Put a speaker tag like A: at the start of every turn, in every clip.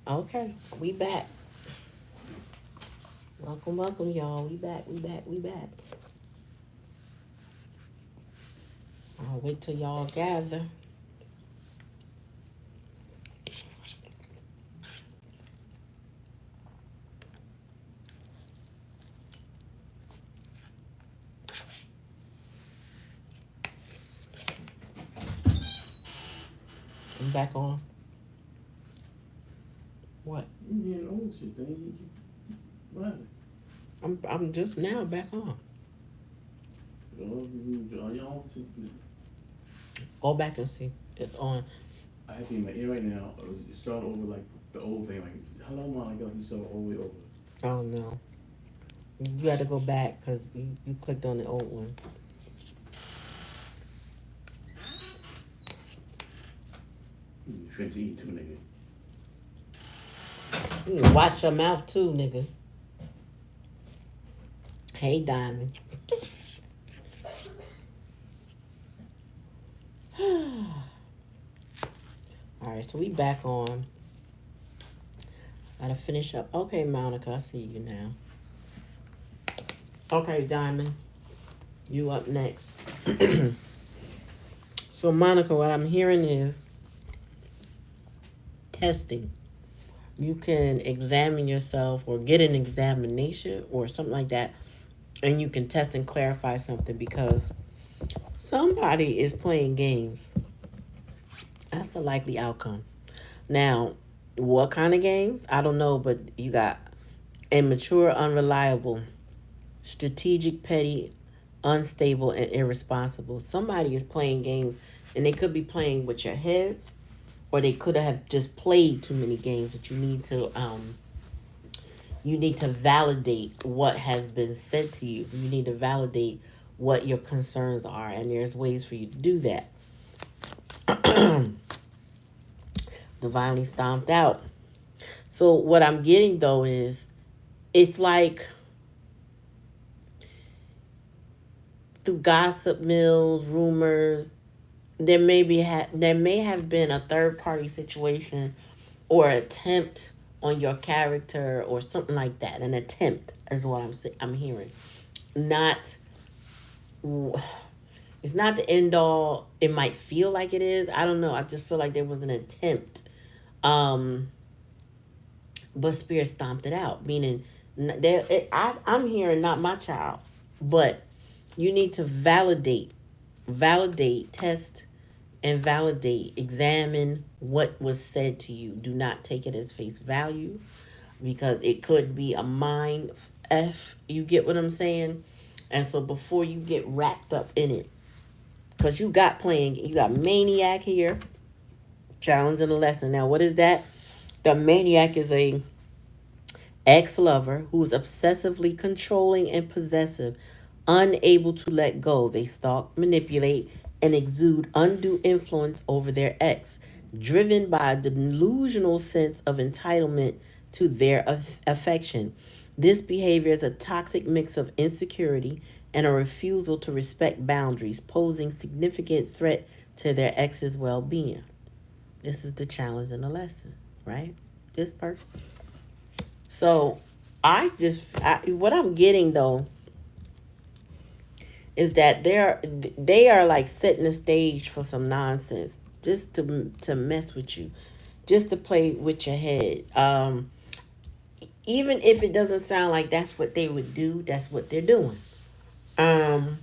A: Okay, we back. Welcome, y'all. We back. I'll wait till y'all gather. I'm back on. What?
B: You getting old shit, thing. What?
A: I'm just now back on.
B: Y'all shit.
A: Go back and see. It's on.
B: I have in my ear right now. It started over like the old thing. Like, how long am I like you saw all the way over?
A: Oh no. You got to go back because you clicked on the old one.
B: You finna eat too, nigga.
A: You need to watch your mouth too, nigga. Hey, Diamond. All right, so we back on. Gotta finish up. Okay, Monica, I see you now. Okay, Diamond, you up next. So, Monica, what I'm hearing is testing. You can examine yourself or get an examination or something like that, and you can test and clarify something because somebody is playing games. That's a likely outcome. Now, what kind of games? I don't know, but you got immature, unreliable, strategic, petty, unstable, and irresponsible. Somebody is playing games, and they could be playing with your head, or they could have just played too many games that you need to validate what has been said to you. You need to validate what your concerns are, and there's ways for you to do that. Divinely stomped out. So what I'm getting though is it's like through gossip mills, rumors, there may have been a third party situation or attempt on your character or something like that. An attempt is what I'm hearing. Not it's not the end all. It might feel like it is. I don't know. I just feel like there was an attempt. Um but spirit stomped it out, meaning I'm hearing not my child, but you need to validate, test, and validate, examine what was said to you. Do not take it as face value because it could be a mind f. You get what I'm saying? And so before you get wrapped up in it, because you got maniac here, challenging the lesson. Now, what is that? The maniac is a ex-lover who's obsessively controlling and possessive, unable to let go. They stalk, manipulate, and exude undue influence over their ex, driven by a delusional sense of entitlement to their affection. This behavior is a toxic mix of insecurity and a refusal to respect boundaries, posing significant threat to their ex's well-being. This is the challenge and the lesson, right? This person. So what I'm getting though is that they are like setting the stage for some nonsense just to mess with you, just to play with your head. Even if it doesn't sound like that's what they would do, that's what they're doing. Um,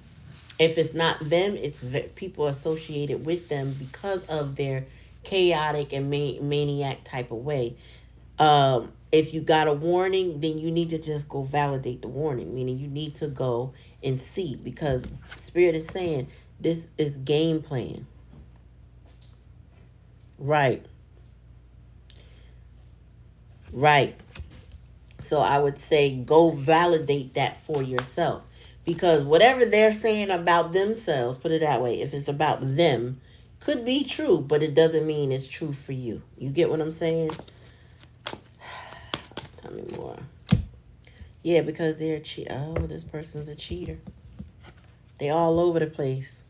A: if it's not them, it's people associated with them because of their chaotic and maniac type of way. If you got a warning, then you need to just go validate the warning, meaning you need to go and see because Spirit is saying this is game plan. Right, right. So I would say go validate that for yourself because whatever they're saying about themselves, put it that way, if it's about them, could be true, but it doesn't mean it's true for you. You get what I'm saying? Tell me more. Yeah, because they're oh, this person's a cheater. They all over the place.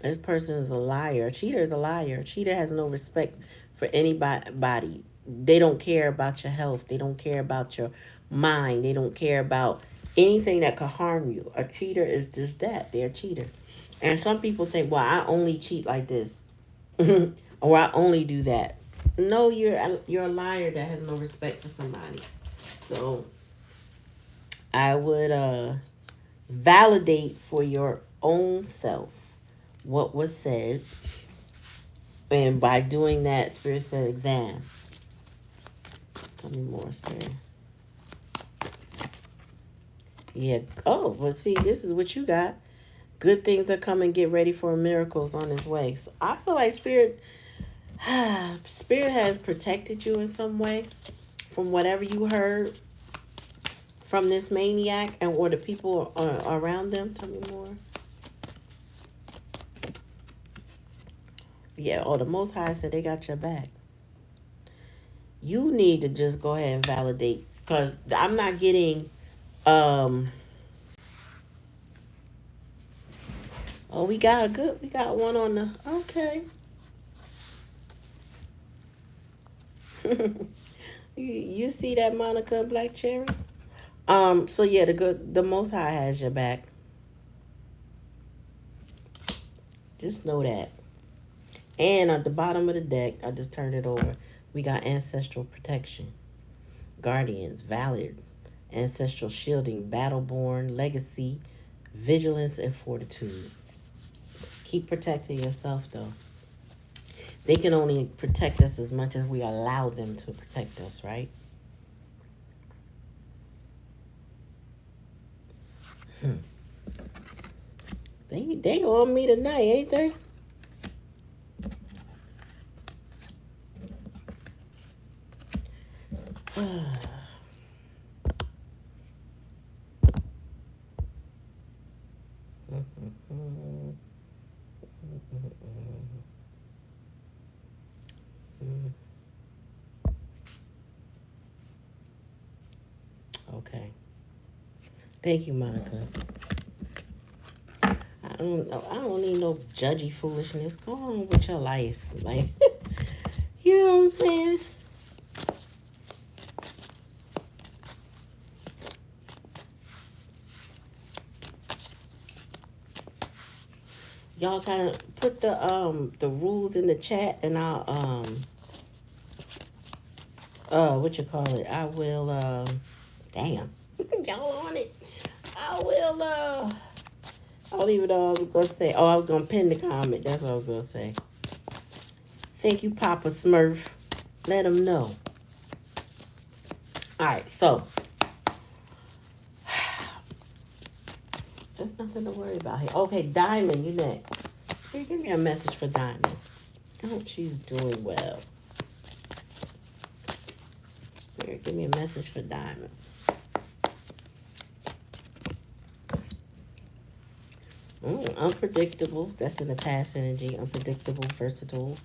A: This person is a liar. A cheater is a liar. A cheater has no respect for anybody. They don't care about your health. They don't care about your mind. They don't care about anything that could harm you. A cheater is just that. They're a cheater. And some people think, well, I only cheat like this. Or I only do that. No, you're a liar that has no respect for somebody. So I would validate for your own self what was said, and by doing that, Spirit said exam. Tell me more, Spirit. Yeah. Oh, well, see, this is what you got. Good things are coming. Get ready for miracles on its way. So I feel like Spirit has protected you in some way from whatever you heard from this maniac and or the people around them. Tell me more. Yeah. Oh, the Most High said they got your back. You need to just go ahead and validate, because I'm not getting. Um. Oh, we got one on the. Okay. You see that, Monica Black Cherry? So yeah, the Most High has your back. Just know that. And at the bottom of the deck, I just turned it over. We got ancestral protection, guardians, valor, ancestral shielding, battleborn, legacy, vigilance, and fortitude. Keep protecting yourself, though. They can only protect us as much as we allow them to protect us, right? Hmm. They on me tonight, ain't they? Okay. Thank you, Monica. I don't know. I don't need no judgy foolishness. Go on with your life. Like, you know what I'm saying? Y'all kind of put the rules in the chat, and I'll what you call it? I will damn. Y'all on it. I will I don't even know what I was gonna say. Oh, I was gonna pin the comment. That's what I was gonna say. Thank you, Papa Smurf. Let them know. All right, so there's nothing to worry about here. Okay, Diamond, you next. Here, give me a message for Diamond. I hope she's doing well. Here, give me a message for Diamond. Unpredictable. That's in the past energy. Unpredictable, versatile,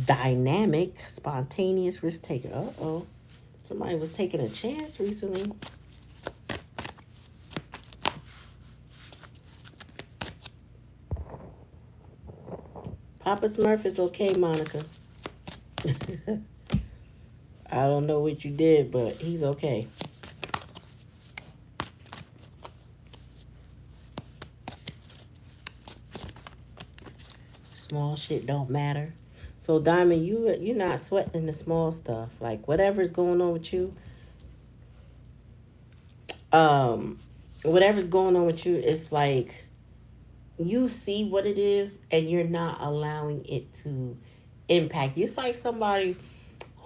A: dynamic, spontaneous, risk taker. Uh-oh. Somebody was taking a chance recently. Papa Smurf is okay, Monica. I don't know what you did, but he's okay. Small shit don't matter. So Diamond, you're not sweating the small stuff. Like whatever's going on with you, um, whatever's going on with you, it's like you see what it is and you're not allowing it to impact you. It's like somebody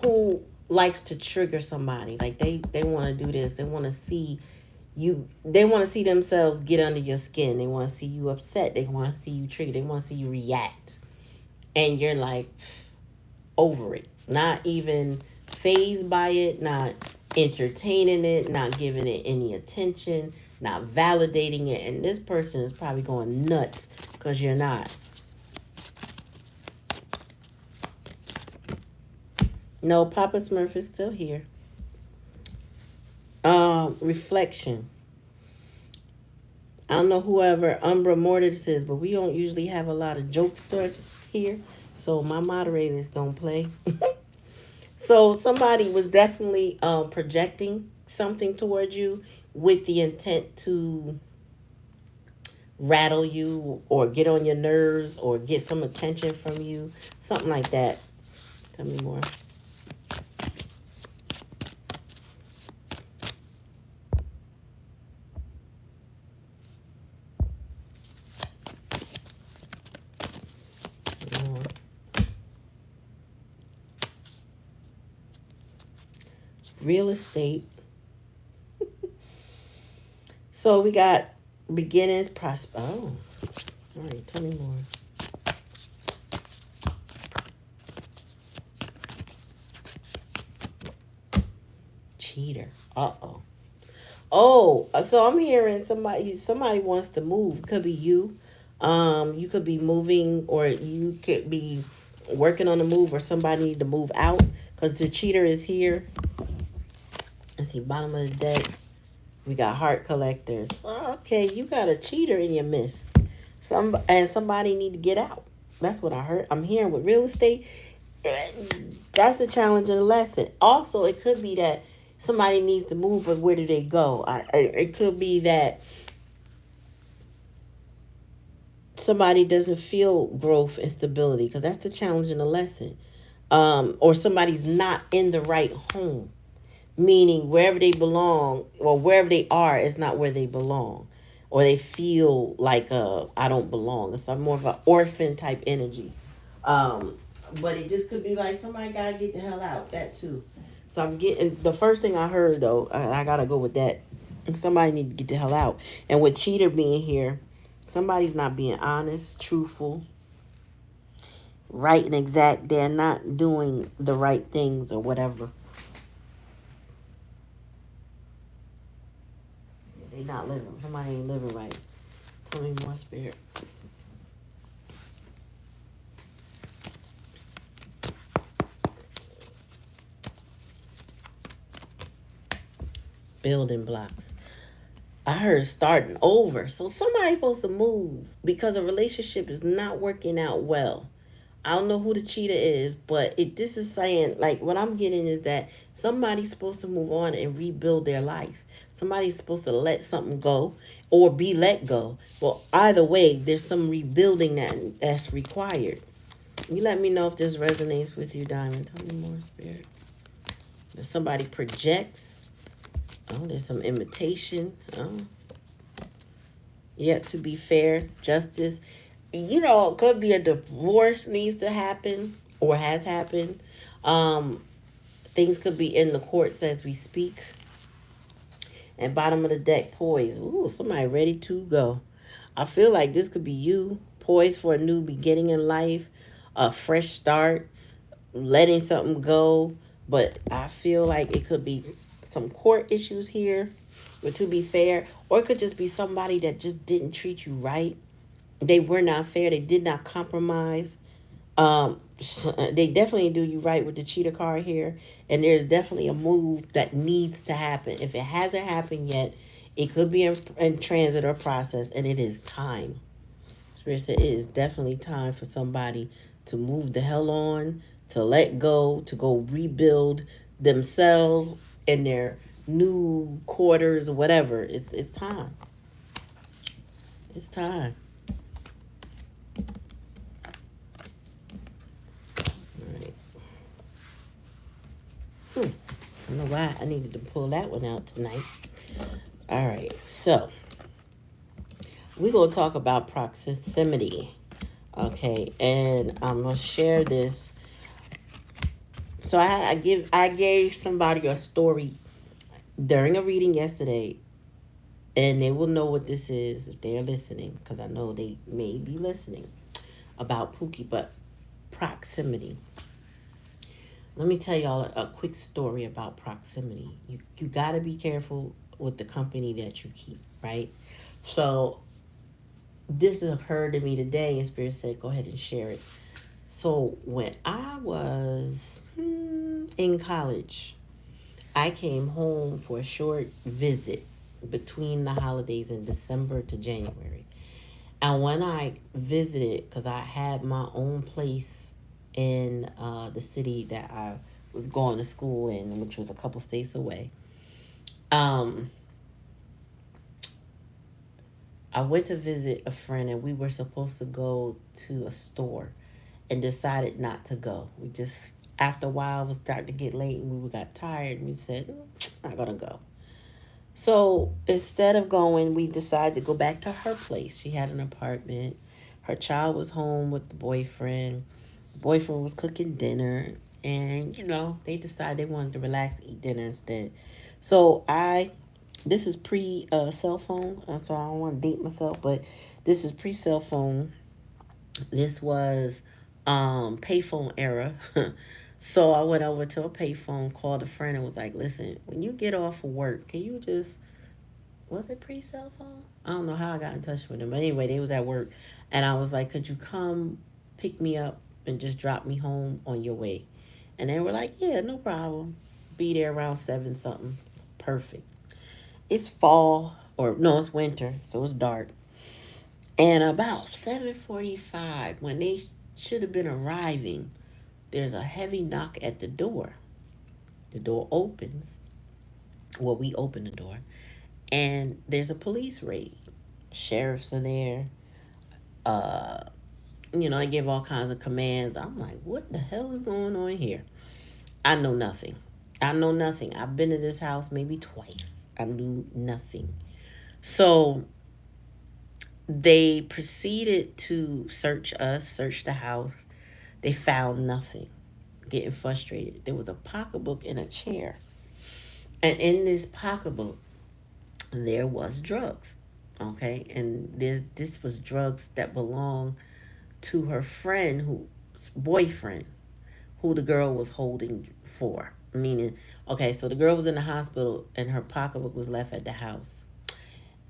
A: who likes to trigger somebody. Like they want to do this. They want to see you. They want to see themselves get under your skin. They want to see you upset. They want to see you trigger. They want to see you react. And you're like over it. Not even phased by it, not entertaining it, not giving it any attention, not validating it. And this person is probably going nuts because you're not. No, Papa Smurf is still here. Reflection. I don't know whoever Umbra Mortis is, but we don't usually have a lot of jokesters here. So my moderators don't play. So somebody was definitely projecting something towards you with the intent to rattle you or get on your nerves or get some attention from you. Something like that. Tell me more. More. Real estate. So we got beginnings, Oh, all right. Tell me more. Cheater. Uh-oh. Oh, so I'm hearing somebody wants to move. Could be you. You could be moving, or you could be working on the move, or somebody need to move out because the cheater is here. Let's see, bottom of the deck. We got heart collectors. Oh, okay, you got a cheater in your midst. Somebody need to get out. That's what I heard. I'm hearing with real estate. That's the challenge and the lesson. Also, it could be that somebody needs to move, but where do they go? It could be that somebody doesn't feel growth and stability because that's the challenge and the lesson. Or somebody's not in the right home, meaning wherever they belong or wherever they are is not where they belong, or they feel like I don't belong. It's more of an orphan type energy. Um, but it just could be like somebody gotta get the hell out. That too. So I'm getting the first thing I heard though. I gotta go with that. And somebody need to get the hell out. And with cheater being here, somebody's not being honest, truthful, right and exact. They're not doing the right things or whatever. They not living. Somebody ain't living right. Tell me more, spirit. Building blocks. I heard starting over. So somebody's supposed to move because a relationship is not working out well. I don't know who the cheater is, but this is saying, like, what I'm getting is that somebody's supposed to move on and rebuild their life. Somebody's supposed to let something go or be let go. Well, either way, there's some rebuilding that's required. You let me know if this resonates with you, Diamond. Tell me more, spirit. If somebody projects. Oh, there's some imitation. Oh, yet to be fair, justice. It could be a divorce needs to happen or has happened. Um, Things could be in the courts as we speak. And bottom of the deck, poised. Ooh, somebody ready to go. I feel like this could be you, poised for a new beginning in life, a fresh start, letting something go. But I feel like it could be some court issues here, but to be fair, or it could just be somebody that just didn't treat you right. They were not fair. They did not compromise. They definitely do you right with the cheetah card here, and there's definitely a move that needs to happen. If it hasn't happened yet, it could be in transit or process, and it is time. Spirit said it is definitely time for somebody to move the hell on, to let go, to go rebuild themselves in their new quarters or whatever. It's time. It's time. All right. I don't know why I needed to pull that one out tonight. All right, so we're gonna talk about proximity. Okay, and I'm gonna share this. So I gave somebody a story during a reading yesterday, and they will know what this is if they're listening, because I know they may be listening about Pookie, but proximity. Let me tell y'all a quick story about proximity. You got to be careful with the company that you keep, right? So this occurred to me today, and Spirit said, go ahead and share it. So when I was in college, I came home for a short visit, between the holidays in December to January. And when I visited, because I had my own place in the city that I was going to school in, which was a couple states away, um, I went to visit a friend and we were supposed to go to a store and decided not to go. We just, after a while, it was starting to get late and we got tired and we said, not gonna go. So instead of going, we decided to go back to her place. She had an apartment. Her child was home with the boyfriend. The boyfriend was cooking dinner. And, they decided they wanted to relax, eat dinner instead. So this is pre cell phone. So I don't want to date myself, but this is pre cell phone. This was payphone era. So I went over to a payphone, called a friend, and was like, "Listen, when you get off of work, can you just was it pre cell phone? I don't know how I got in touch with them, but anyway, they was at work, and I was like, could you come pick me up and just drop me home on your way?" And they were like, "Yeah, no problem. Be there around 7 something. Perfect." It's fall, or no, it's winter, so it's dark. And about 7:45, when they should have been arriving, there's a heavy knock at the door. The door opens. Well, we open the door, and there's a police raid. Sheriffs are there. Uh, I give all kinds of commands. I'm like, what the hell is going on here? I know nothing. I know nothing. I've been to this house maybe twice. I knew nothing. So they proceeded to search us, search the house. They found nothing. Getting frustrated. There was a pocketbook in a chair. And in this pocketbook, there was drugs. Okay. And this was drugs that belonged to her friend who's boyfriend, who the girl was holding for. Meaning, okay, so the girl was in the hospital and her pocketbook was left at the house.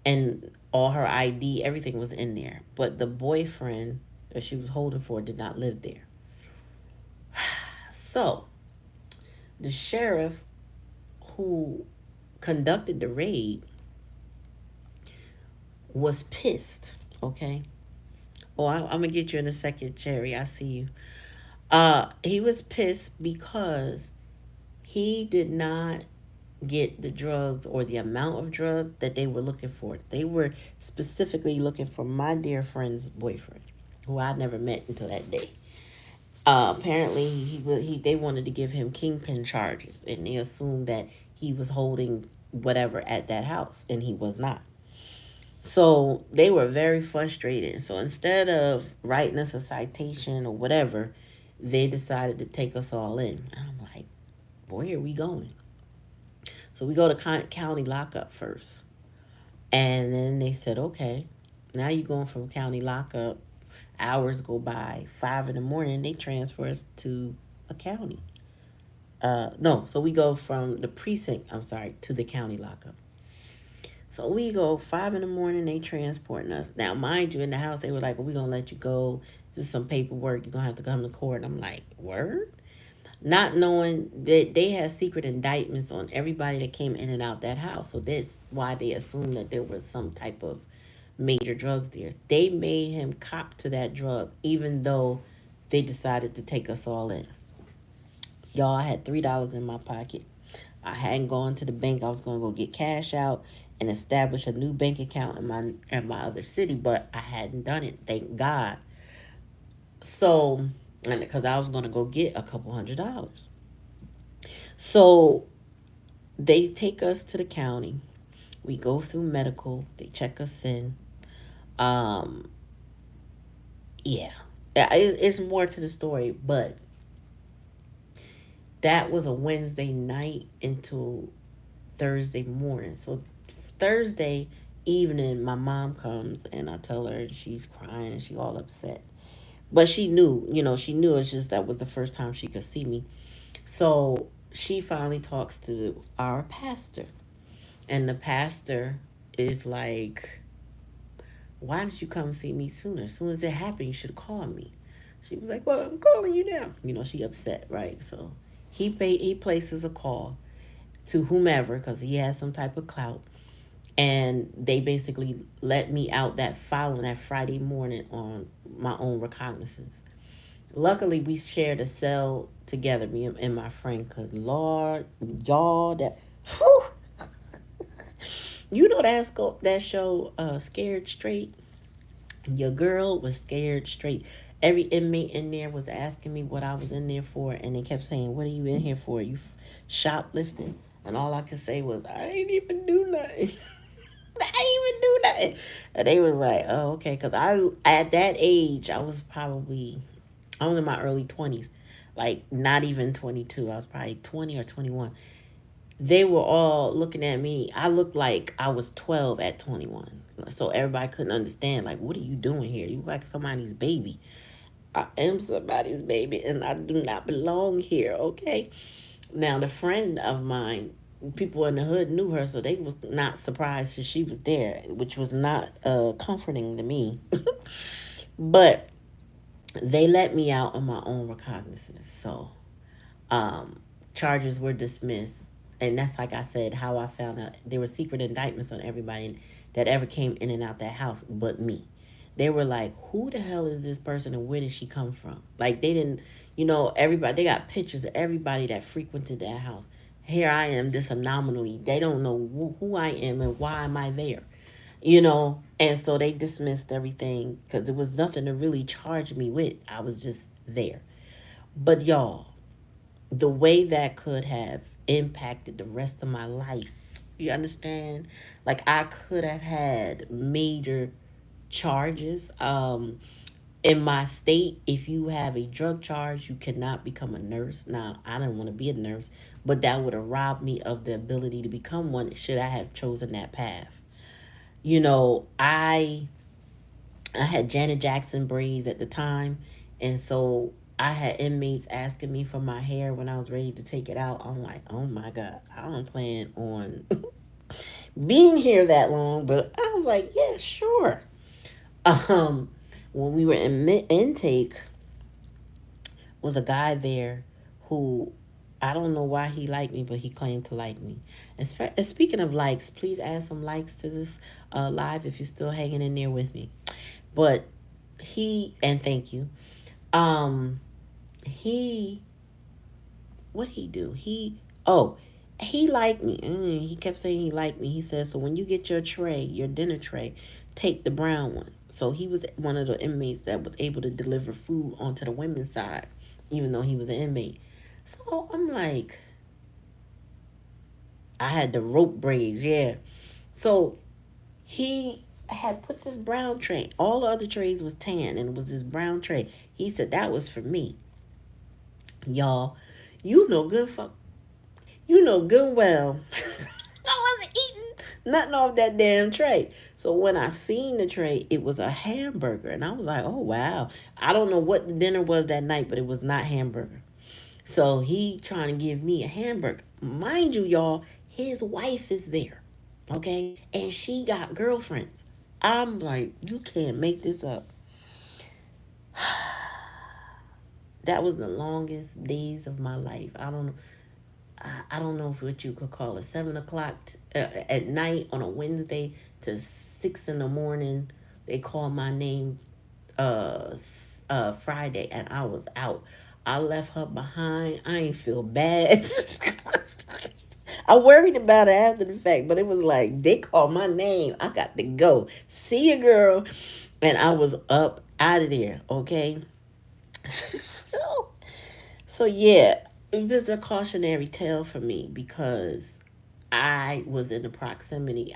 A: And all her ID, everything was in there. But the boyfriend that she was holding for did not live there. So the sheriff who conducted the raid was pissed. Okay. Oh, I'm gonna get you in a second, Cherry. I see you. He was pissed because he did not get the drugs or the amount of drugs that they were looking for. They were specifically looking for my dear friend's boyfriend, who I never met until that day. Apparently, they wanted to give him kingpin charges, and they assumed that he was holding whatever at that house, and he was not. So they were very frustrated. So instead of writing us a citation or whatever, they decided to take us all in. And I'm like, where are we going? So we go to county lockup first. And then they said, okay, now you're going from county lockup. Hours go by. 5 in the morning, they transfer us to a county. No, so we go from the precinct, I'm sorry, to the county lockup. So we go 5 in the morning, they transporting us. Now, mind you, in the house, they were like, well, we're going to let you go. Just some paperwork. You're going to have to come to court. And I'm like, word? Not knowing that they had secret indictments on everybody that came in and out that house. So that's why they assumed that there was some type of major drugs there. They made him cop to that drug, even though they decided to take us all in. Y'all, I had $3 in my pocket. I hadn't gone to the bank. I was going to go get cash out and establish a new bank account in my other city, but I hadn't done it. Thank God. So, and because I was going to go get a couple $100. So they take us to the county. We go through medical. They check us in. Um, yeah, it's more to the story, but that was a Wednesday night until Thursday morning. So Thursday evening, my mom comes and I tell her, and she's crying and she all upset. But she knew, she knew it's just that was the first time she could see me. So she finally talks to our pastor. And the pastor is like, why didn't you come see me sooner? As soon as it happened, you should have called me. She was like, well, I'm calling you now. She upset, right? So he places a call to whomever because he has some type of clout. And they basically let me out that Friday morning on my own recognizance. Luckily, we shared a cell together, me and my friend, because Lord, y'all, whew, you know that show, Scared Straight? Your girl was scared straight. Every inmate in there was asking me what I was in there for, and they kept saying, "What are you in here for? You shoplifting?" And all I could say was, "I ain't even do nothing." I ain't even do nothing. And they was like, "Oh, okay." Because at that age, I was in my early 20s, like not even 22. I was probably 20 or 21. They were all looking at me. I looked like I was 12 at 21. So everybody couldn't understand, like, what are you doing here? You look like somebody's baby. I am somebody's baby, and I do not belong here, okay? Now, the friend of mine, people in the hood knew her, so they was not surprised that she was there, which was not comforting to me. But they let me out on my own recognizance. So um, charges were dismissed. And that's, like I said, how I found out there were secret indictments on everybody that ever came in and out that house but me. They were like, who the hell is this person and where did she come from? Like, they didn't, everybody, they got pictures of everybody that frequented that house. Here I am, this anomaly. They don't know who I am and why am I there, And so they dismissed everything because there was nothing to really charge me with. I was just there. But y'all, the way that could have impacted the rest of my life. You understand? Like, I could have had major charges. In my state, if you have a drug charge, you cannot become a nurse. Now, I didn't want to be a nurse, but that would have robbed me of the ability to become one should I have chosen that path. I had Janet Jackson braids at the time, and so I had inmates asking me for my hair when I was ready to take it out. I'm like, oh my god, I don't plan on being here that long, but I was like, yeah, sure. Um, when we were in intake, was a guy there who I don't know why he liked me, but he claimed to like me. And speaking of likes, please add some likes to this live if you're still hanging in there with me. But and thank you. Um, he, what he do? He liked me. He kept saying he liked me. He said, so when you get your tray, your dinner tray, take the brown one. So he was one of the inmates that was able to deliver food onto the women's side, even though he was an inmate. So I'm like, I had the rope braids, yeah. So he had put this brown tray. All the other trays was tan, and it was this brown tray. He said that was for me. Y'all, you know good fuck, you know good well. I wasn't eating nothing off that damn tray. So when I seen the tray, it was a hamburger, and I was like, oh wow. I don't know what the dinner was that night, but it was not hamburger. So he trying to give me a hamburger. Mind you, y'all, his wife is there. Okay? And she got girlfriends. I'm like, you can't make this up. That was the longest days of my life. I don't know if what you could call it. 7 o'clock at night on a Wednesday to 6 in the morning. They called my name Friday, and I was out. I left her behind. I ain't feel bad. I worried about it after the fact, but it was like they called my name. I got to go. See you, girl. And I was up out of there. Okay. so, so yeah, it was a cautionary tale for me because I was in the proximity.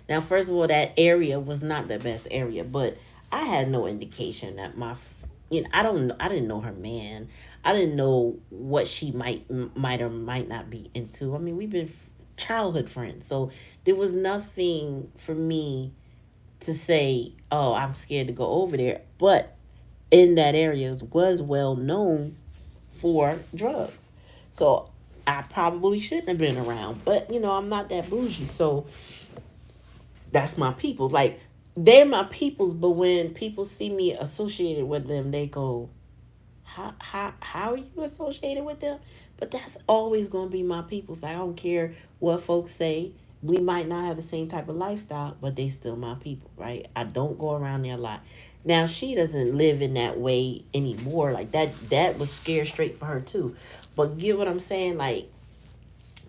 A: Now, first of all, that area was not the best area, but I had no indication that I didn't know her man. I didn't know what she might or might not be into. I mean, we've been childhood friends, so there was nothing for me to say, "Oh, I'm scared to go over there." But in that area was well known for drugs, so I probably shouldn't have been around. But I'm not that bougie, so that's my people. Like, they're my peoples, but when people see me associated with them, they go, how are you associated with them? But that's always gonna be my peoples. I don't care what folks say We might not have the same type of lifestyle, but they still my people, right? I don't go around there a lot. Now she doesn't live in that way anymore. Like that was scared straight for her too. But get what I'm saying? Like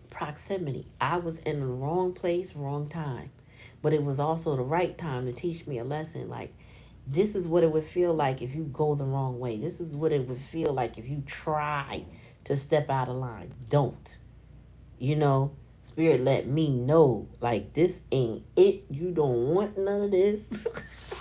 A: proximity. I was in the wrong place, wrong time. But it was also the right time to teach me a lesson. Like, this is what it would feel like if you go the wrong way. This is what it would feel like if you try to step out of line. Don't. You know, Spirit let me know, like, this ain't it. You don't want none of this.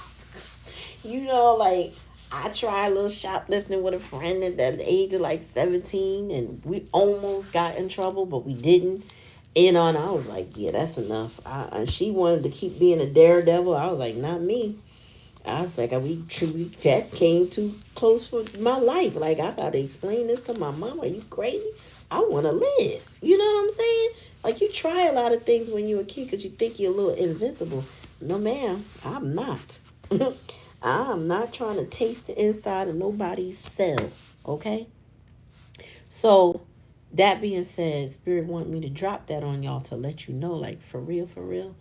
A: Like, I tried a little shoplifting with a friend at the age of like 17, and we almost got in trouble, but we didn't. And I was like, yeah, that's enough. And she wanted to keep being a daredevil. I was like, not me. I was like, we that came too close for my life. Like, I gotta explain this to my mom. Are you crazy? I want to live. You know what I'm saying? Like, you try a lot of things when you're a kid because you think you're a little invincible. No, ma'am, I'm not. I'm not trying to taste the inside of nobody's cell. Okay? So, that being said, Spirit want me to drop that on y'all to let you know, like, for real,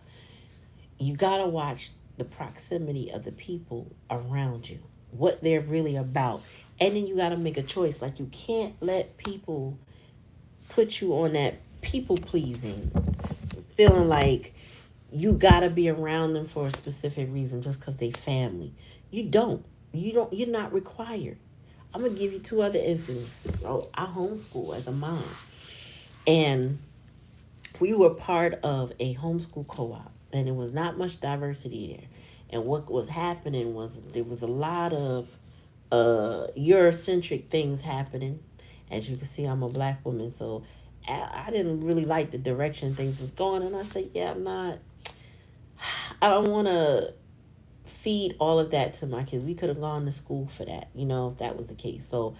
A: you gotta watch the proximity of the people around you, what they're really about. And then you gotta make a choice. Like, you can't let people put you on that people pleasing, feeling like you gotta be around them for a specific reason just because they family. You don't. You're not required. I'm gonna give you two other instances. So I homeschool as a mom. And we were part of a homeschool co-op, and there was not much diversity there. And what was happening was there was a lot of Eurocentric things happening. As you can see, I'm a black woman, so I didn't really like the direction things was going. And I said, yeah, I don't want to feed all of that to my kids. We could have gone to school for that, if that was the case. So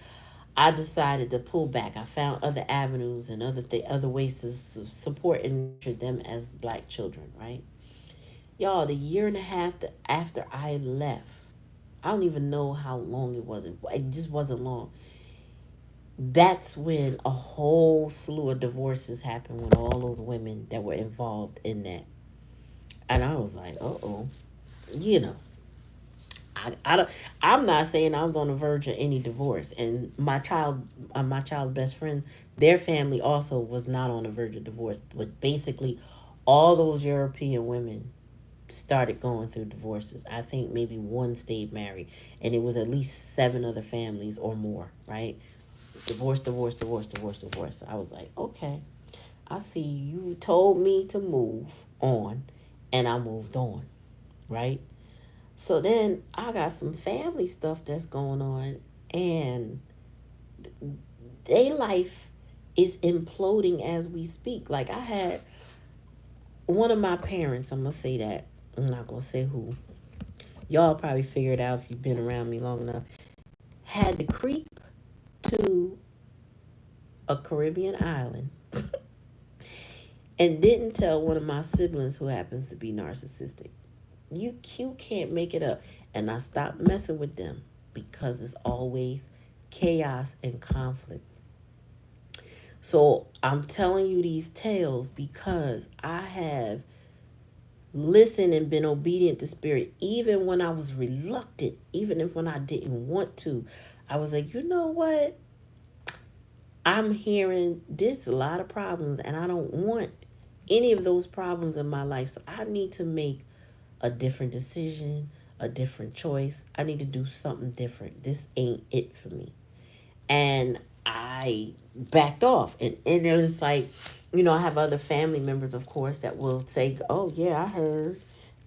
A: I decided to pull back. I found other avenues and other ways to support and nurture them as black children, right? Y'all, the year and a half after I left, I don't even know how long it was. It just wasn't long. That's when a whole slew of divorces happened with all those women that were involved in that. And I was like, uh-oh. You know, I don't, I'm not saying I was on the verge of any divorce. And my child's best friend, their family also was not on the verge of divorce. But basically, all those European women started going through divorces. I think maybe one stayed married, and it was at least seven other families or more, right? Divorce, divorce, divorce, divorce, divorce. I was like, okay, I see you told me to move on, and I moved on, right? So then I got some family stuff that's going on, and their life is imploding as we speak. Like, I had one of my parents, I'm going to say that. I'm not going to say who. Y'all probably figured out if you've been around me long enough. Had to creep to a Caribbean island and didn't tell one of my siblings who happens to be narcissistic. You can't make it up. And I stopped messing with them because it's always chaos and conflict. So I'm telling you these tales because I have listened and been obedient to Spirit even when I was reluctant, even if when I didn't want to. I was like, you know what? I'm hearing this a lot of problems, and I don't want any of those problems in my life. So I need to make a different decision, a different choice. I need to do something different. This ain't it for me. And I backed off. And it was like, I have other family members, of course, that will say, oh, yeah, I heard,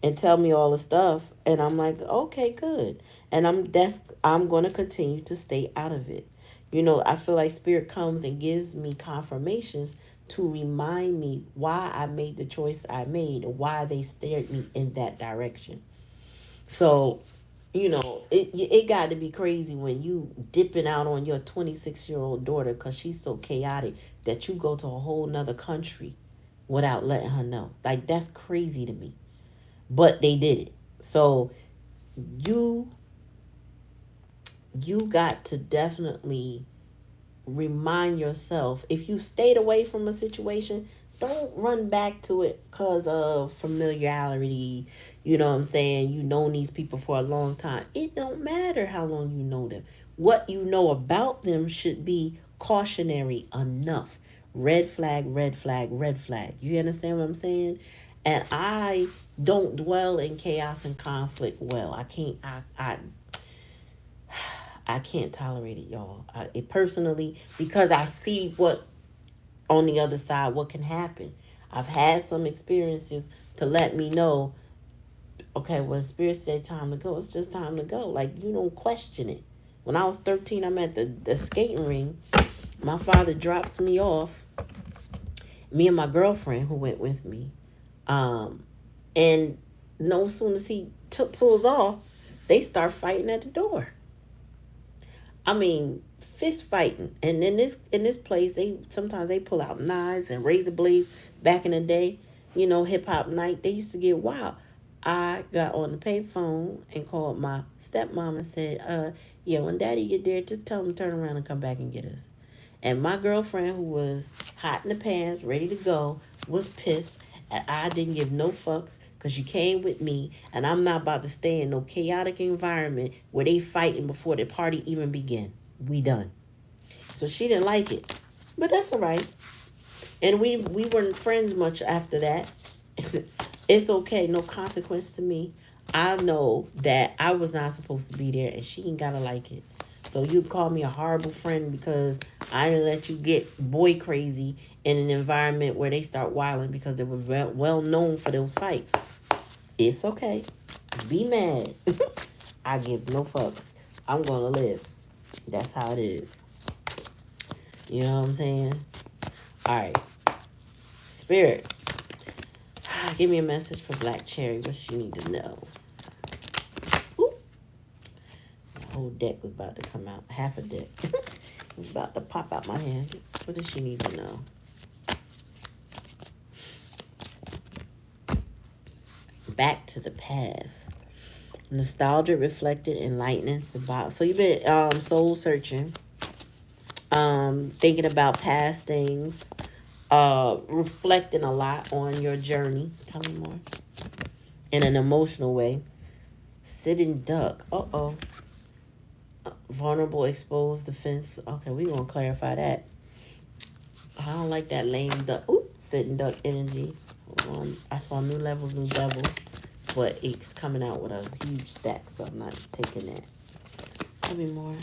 A: and tell me all the stuff. And I'm like, okay, good. And I'm going to continue to stay out of it. I feel like Spirit comes and gives me confirmations to remind me why I made the choice I made, and why they steered me in that direction. So, it got to be crazy when you dipping out on your 26-year-old daughter because she's so chaotic that you go to a whole nother country without letting her know. Like, that's crazy to me. But they did it. So you you got to definitely remind yourself, if you stayed away from a situation, don't run back to it because of familiarity. You know what I'm saying? You know these people for a long time. It don't matter how long you know them. What you know about them should be cautionary enough. Red flag, red flag, red flag. You understand what I'm saying? And I don't dwell in chaos and conflict well. I can't tolerate it, y'all. It personally, because I see what on the other side, what can happen. I've had some experiences to let me know, okay, when spirit said time to go, it's just time to go. Like, you don't question it. When I was 13, I'm at the skating ring. My father drops me off, me and my girlfriend who went with me. Um, and no sooner as he pulls off, they start fighting at the door. I mean, fist fighting. And in this place, they sometimes they pull out knives and razor blades. Back in the day, hip hop night, they used to get wild. I got on the payphone and called my stepmom and said, yeah, when daddy get there, just tell him to turn around and come back and get us. And my girlfriend, who was hot in the pants, ready to go, was pissed. And I didn't give no fucks because you came with me. And I'm not about to stay in no chaotic environment where they fighting before the party even begin. We done. So she didn't like it. But that's all right. And we weren't friends much after that. It's okay. No consequence to me. I know that I was not supposed to be there and she ain't gotta like it. So you call me a horrible friend because I didn't let you get boy crazy in an environment where they start wilding because they were well known for those fights. It's okay. Be mad. I give no fucks. I'm gonna live. That's how it is. You know what I'm saying? Alright. Spirit. Give me a message for Black Cherry. What she need to know. Ooh. The whole deck was about to come out. Half a deck. It was about to pop out my hand. What does she need to know? Back to the past. Nostalgia reflected enlightening symbolic. So you've been soul searching. Thinking about past things. Reflecting a lot on your journey. Tell me more. In an emotional way. Sitting duck. Uh-oh. Vulnerable, exposed, defense. Okay, we're going to clarify that. I don't like that lame duck. Ooh, sitting duck energy. I saw new levels, new devils. But it's coming out with a huge stack, so I'm not taking that. Tell me more.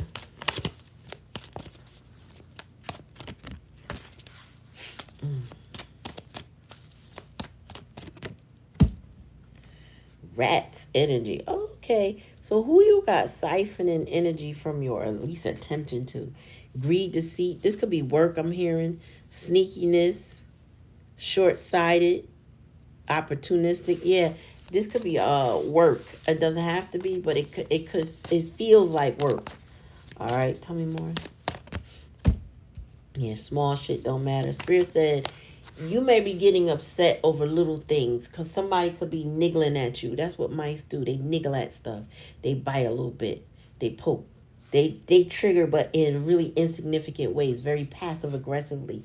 A: Rats energy. Okay. So who you got siphoning energy from your, or at least attempting to? Greed, deceit. This could be work, I'm hearing. Sneakiness. Short-sighted. Opportunistic. Yeah. This could be work. It doesn't have to be, but it feels like work. All right. Tell me more. Yeah, small shit don't matter. Spirit said you may be getting upset over little things because somebody could be niggling at you. That's what mice do. They niggle at stuff. They bite a little bit. They poke. They trigger, but in really insignificant ways, very passive aggressively.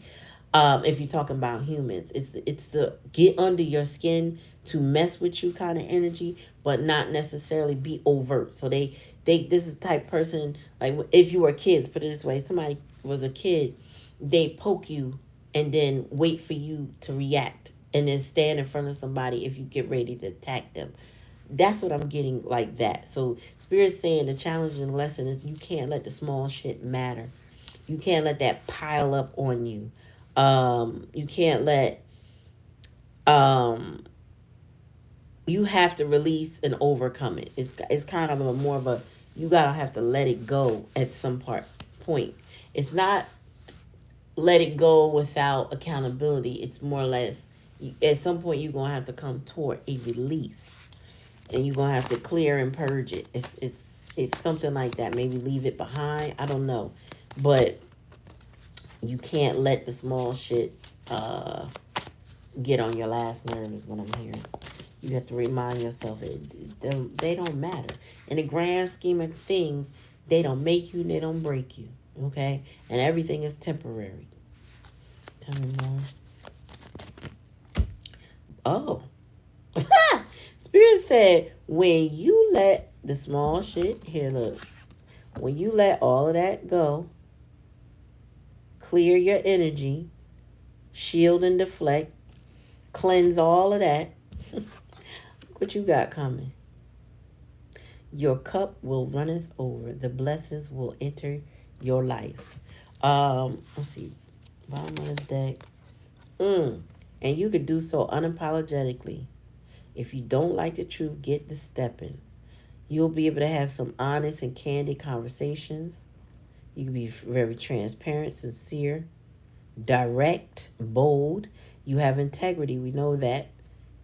A: If you're talking about humans, it's the get under your skin to mess with you kind of energy, but not necessarily be overt. So they this is the type person, like if you were kids, put it this way, somebody was a kid, they poke you and then wait for you to react and then stand in front of somebody if you get ready to attack them. That's what I'm getting, like that. So Spirit's saying the challenge and lesson is you can't let the small shit matter. You can't let that pile up on you. You can't let you have to release and overcome it. It's kind of a more of a, you gotta have to let it go at some point. It's not let it go without accountability. It's more or less at some point you're gonna have to come toward a release, and you're gonna have to clear and purge it. It's something like that. Maybe leave it behind. I don't know, but you can't let the small shit get on your last nerve is what I'm hearing. You have to remind yourself they don't matter. In the grand scheme of things, they don't make you, they don't break you. Okay? And everything is temporary. Tell me more. Oh. Spirit said, when you let the small shit, here, look, when you let all of that go, clear your energy, shield and deflect, cleanse all of that, what you got coming? Your cup will runneth over. The blessings will enter your life. Let's see. Bottom of this deck. And you could do so unapologetically. If you don't like the truth, get the stepping. You'll be able to have some honest and candid conversations. You can be very transparent, sincere, direct, bold. You have integrity. We know that.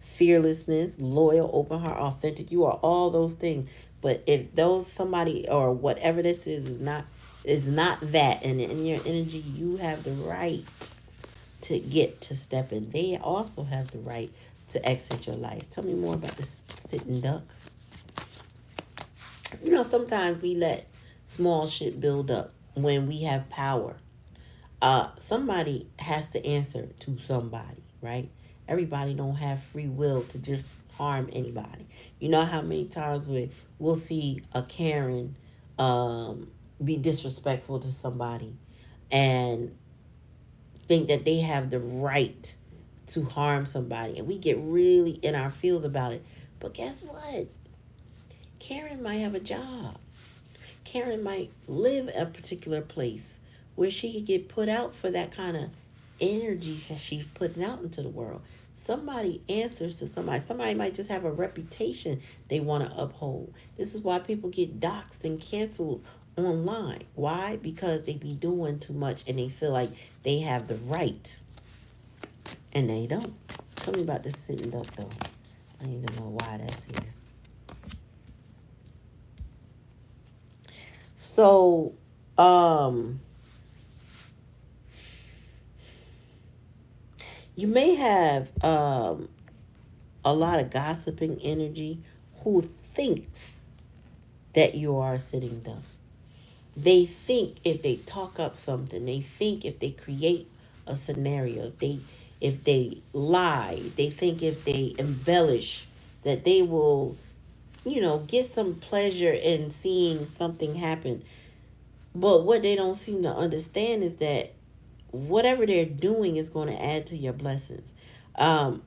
A: Fearlessness, loyal, open heart, authentic. You are all those things. But if those somebody or whatever this is not that, and in your energy, you have the right to get to step in. They also have the right to exit your life. Tell me more about this sitting duck. Sometimes we let small shit build up when we have power. Somebody has to answer to somebody, right? Everybody don't have free will to just harm anybody. You know how many times we'll see a Karen be disrespectful to somebody and think that they have the right to harm somebody, and we get really in our feels about it. But guess what? Karen might have a job. Karen might live a particular place where she could get put out for that kind of energy that she's putting out into the world. Somebody answers to somebody. Somebody might just have a reputation they want to uphold. This is why people get doxxed and canceled online. Why? Because they be doing too much and they feel like they have the right. And they don't. Tell me about this sitting duck though. I need to know why that's here. So, you may have a lot of gossiping energy who thinks that you are a sitting duck. They think if they talk up something, they think if they create a scenario, if they lie, they think if they embellish that they will, get some pleasure in seeing something happen. But what they don't seem to understand is that whatever they're doing is going to add to your blessings. Um,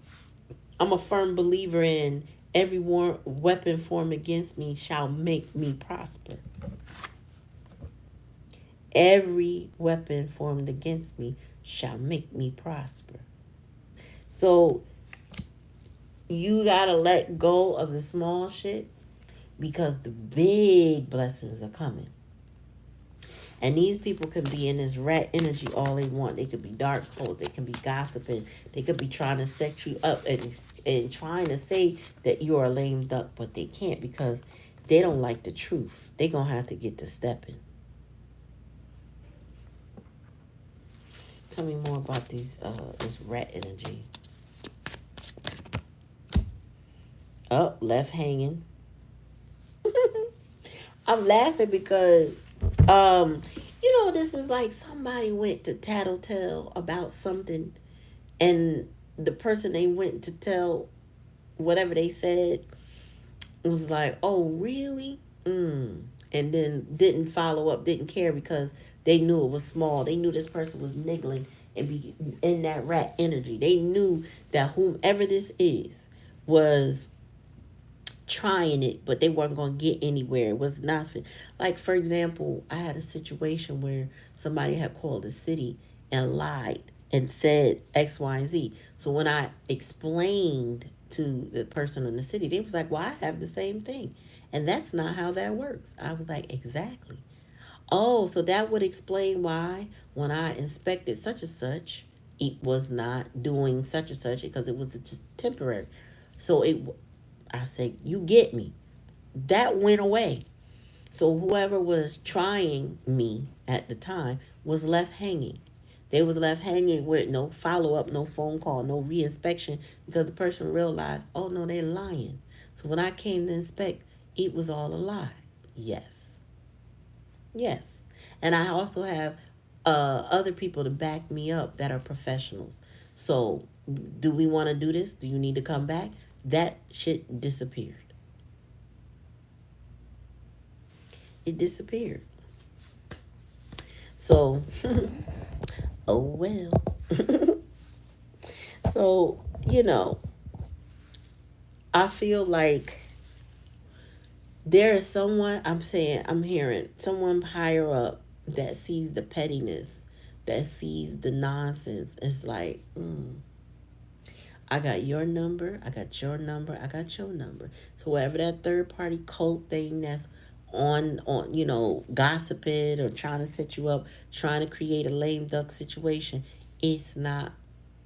A: I'm a firm believer in every weapon formed against me shall make me prosper. Every weapon formed against me shall make me prosper. So you got to let go of the small shit because the big blessings are coming. And these people can be in this rat energy all they want. They could be dark holes. They can be gossiping. They could be trying to set you up and trying to say that you're a lame duck, but they can't because they don't like the truth. They're going to have to get to stepping. Tell me more about this rat energy. Oh, left hanging. I'm laughing because this is like somebody went to tattletale about something, and the person they went to tell whatever they said was like, oh really, and then didn't follow up, didn't care because they knew it was small. They knew this person was niggling and be in that rat energy. They knew that whomever this is was trying it, but they weren't going to get anywhere. It was nothing. Like, for example, I had a situation where somebody had called the city and lied and said X, Y, and Z. So when I explained to the person in the city, they was like, well, I have the same thing. And that's not how that works. I was like, exactly. Oh, so that would explain why when I inspected such and such, it was not doing such and such because it was just temporary. So I said, you get me. That went away. So whoever was trying me at the time was left hanging. They was left hanging with no follow-up, no phone call, no re-inspection because the person realized, oh no, they're lying. So when I came to inspect, it was all a lie. Yes. Yes. And I also have other people to back me up that are professionals. So, do we want to do this? Do you need to come back? That shit disappeared. It disappeared. So, oh well. So, I feel like there is someone, I'm hearing someone higher up that sees the pettiness, that sees the nonsense. It's like, I got your number, I got your number, I got your number. So whatever that third party cult thing that's on gossiping or trying to set you up, trying to create a lame duck situation, it's not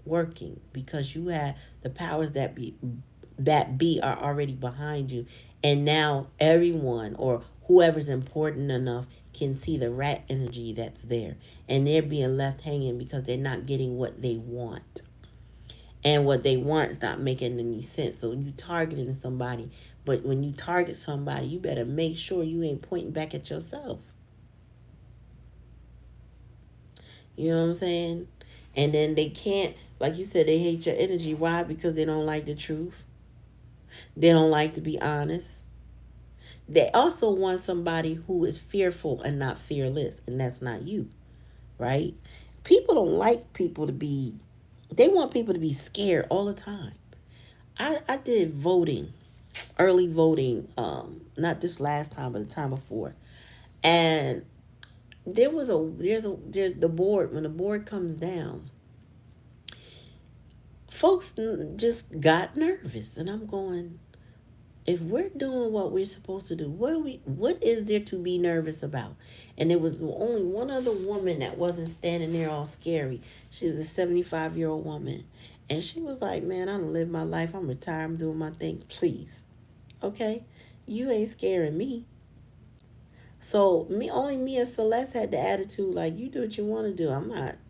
A: working because you have the powers that be are already behind you, and now everyone or whoever's important enough can see the rat energy that's there, and they're being left hanging because they're not getting what they want, and what they want is not making any sense. So you targeting somebody, but when you target somebody, you better make sure you ain't pointing back at yourself. You know what I'm saying? And then they can't, like you said, they hate your energy. Why? Because they don't like the truth. They don't like to be honest. They also want somebody who is fearful and not fearless, and that's not you, right? People don't like people to be, they want people to be scared all the time. I did voting, early voting, not this last time, but the time before. And there's the board, when the board comes down, folks just got nervous. And I'm going, if we're doing what we're supposed to do, what is there to be nervous about? And there was only one other woman that wasn't standing there all scary. She was a 75-year-old woman. And she was like, man, I don't live my life. I'm retired. I'm doing my thing. Please. Okay? You ain't scaring me. So only me and Celeste had the attitude like, you do what you want to do.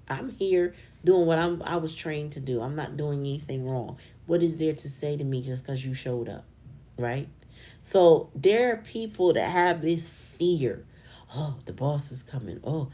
A: I'm here doing what I was trained to do. I'm not doing anything wrong. What is there to say to me just because you showed up? Right? So there are people that have this fear. Oh, the boss is coming. Oh,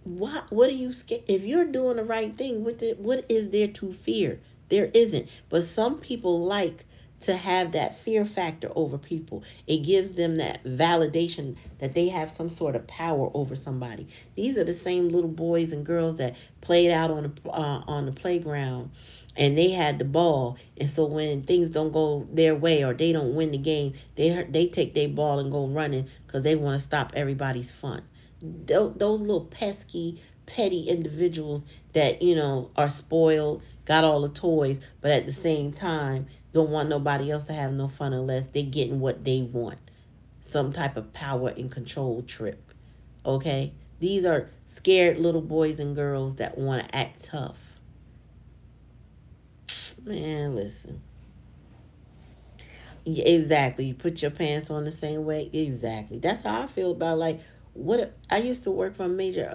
A: what are you scared? If you're doing the right thing, what is there to fear? There isn't. But some people like to have that fear factor over people. It gives them that validation that they have some sort of power over somebody. These are the same little boys and girls that played out on the playground, and they had the ball. And so when things don't go their way or they don't win the game, they take their ball and go running because they want to stop everybody's fun. Those little pesky, petty individuals that are spoiled, got all the toys, but at the same time don't want nobody else to have no fun unless they getting what they want. Some type of power and control trip. Okay? These are scared little boys and girls that want to act tough. Man, listen. Yeah, exactly. You put your pants on the same way. Exactly. That's how I feel about, like, what I used to work for a major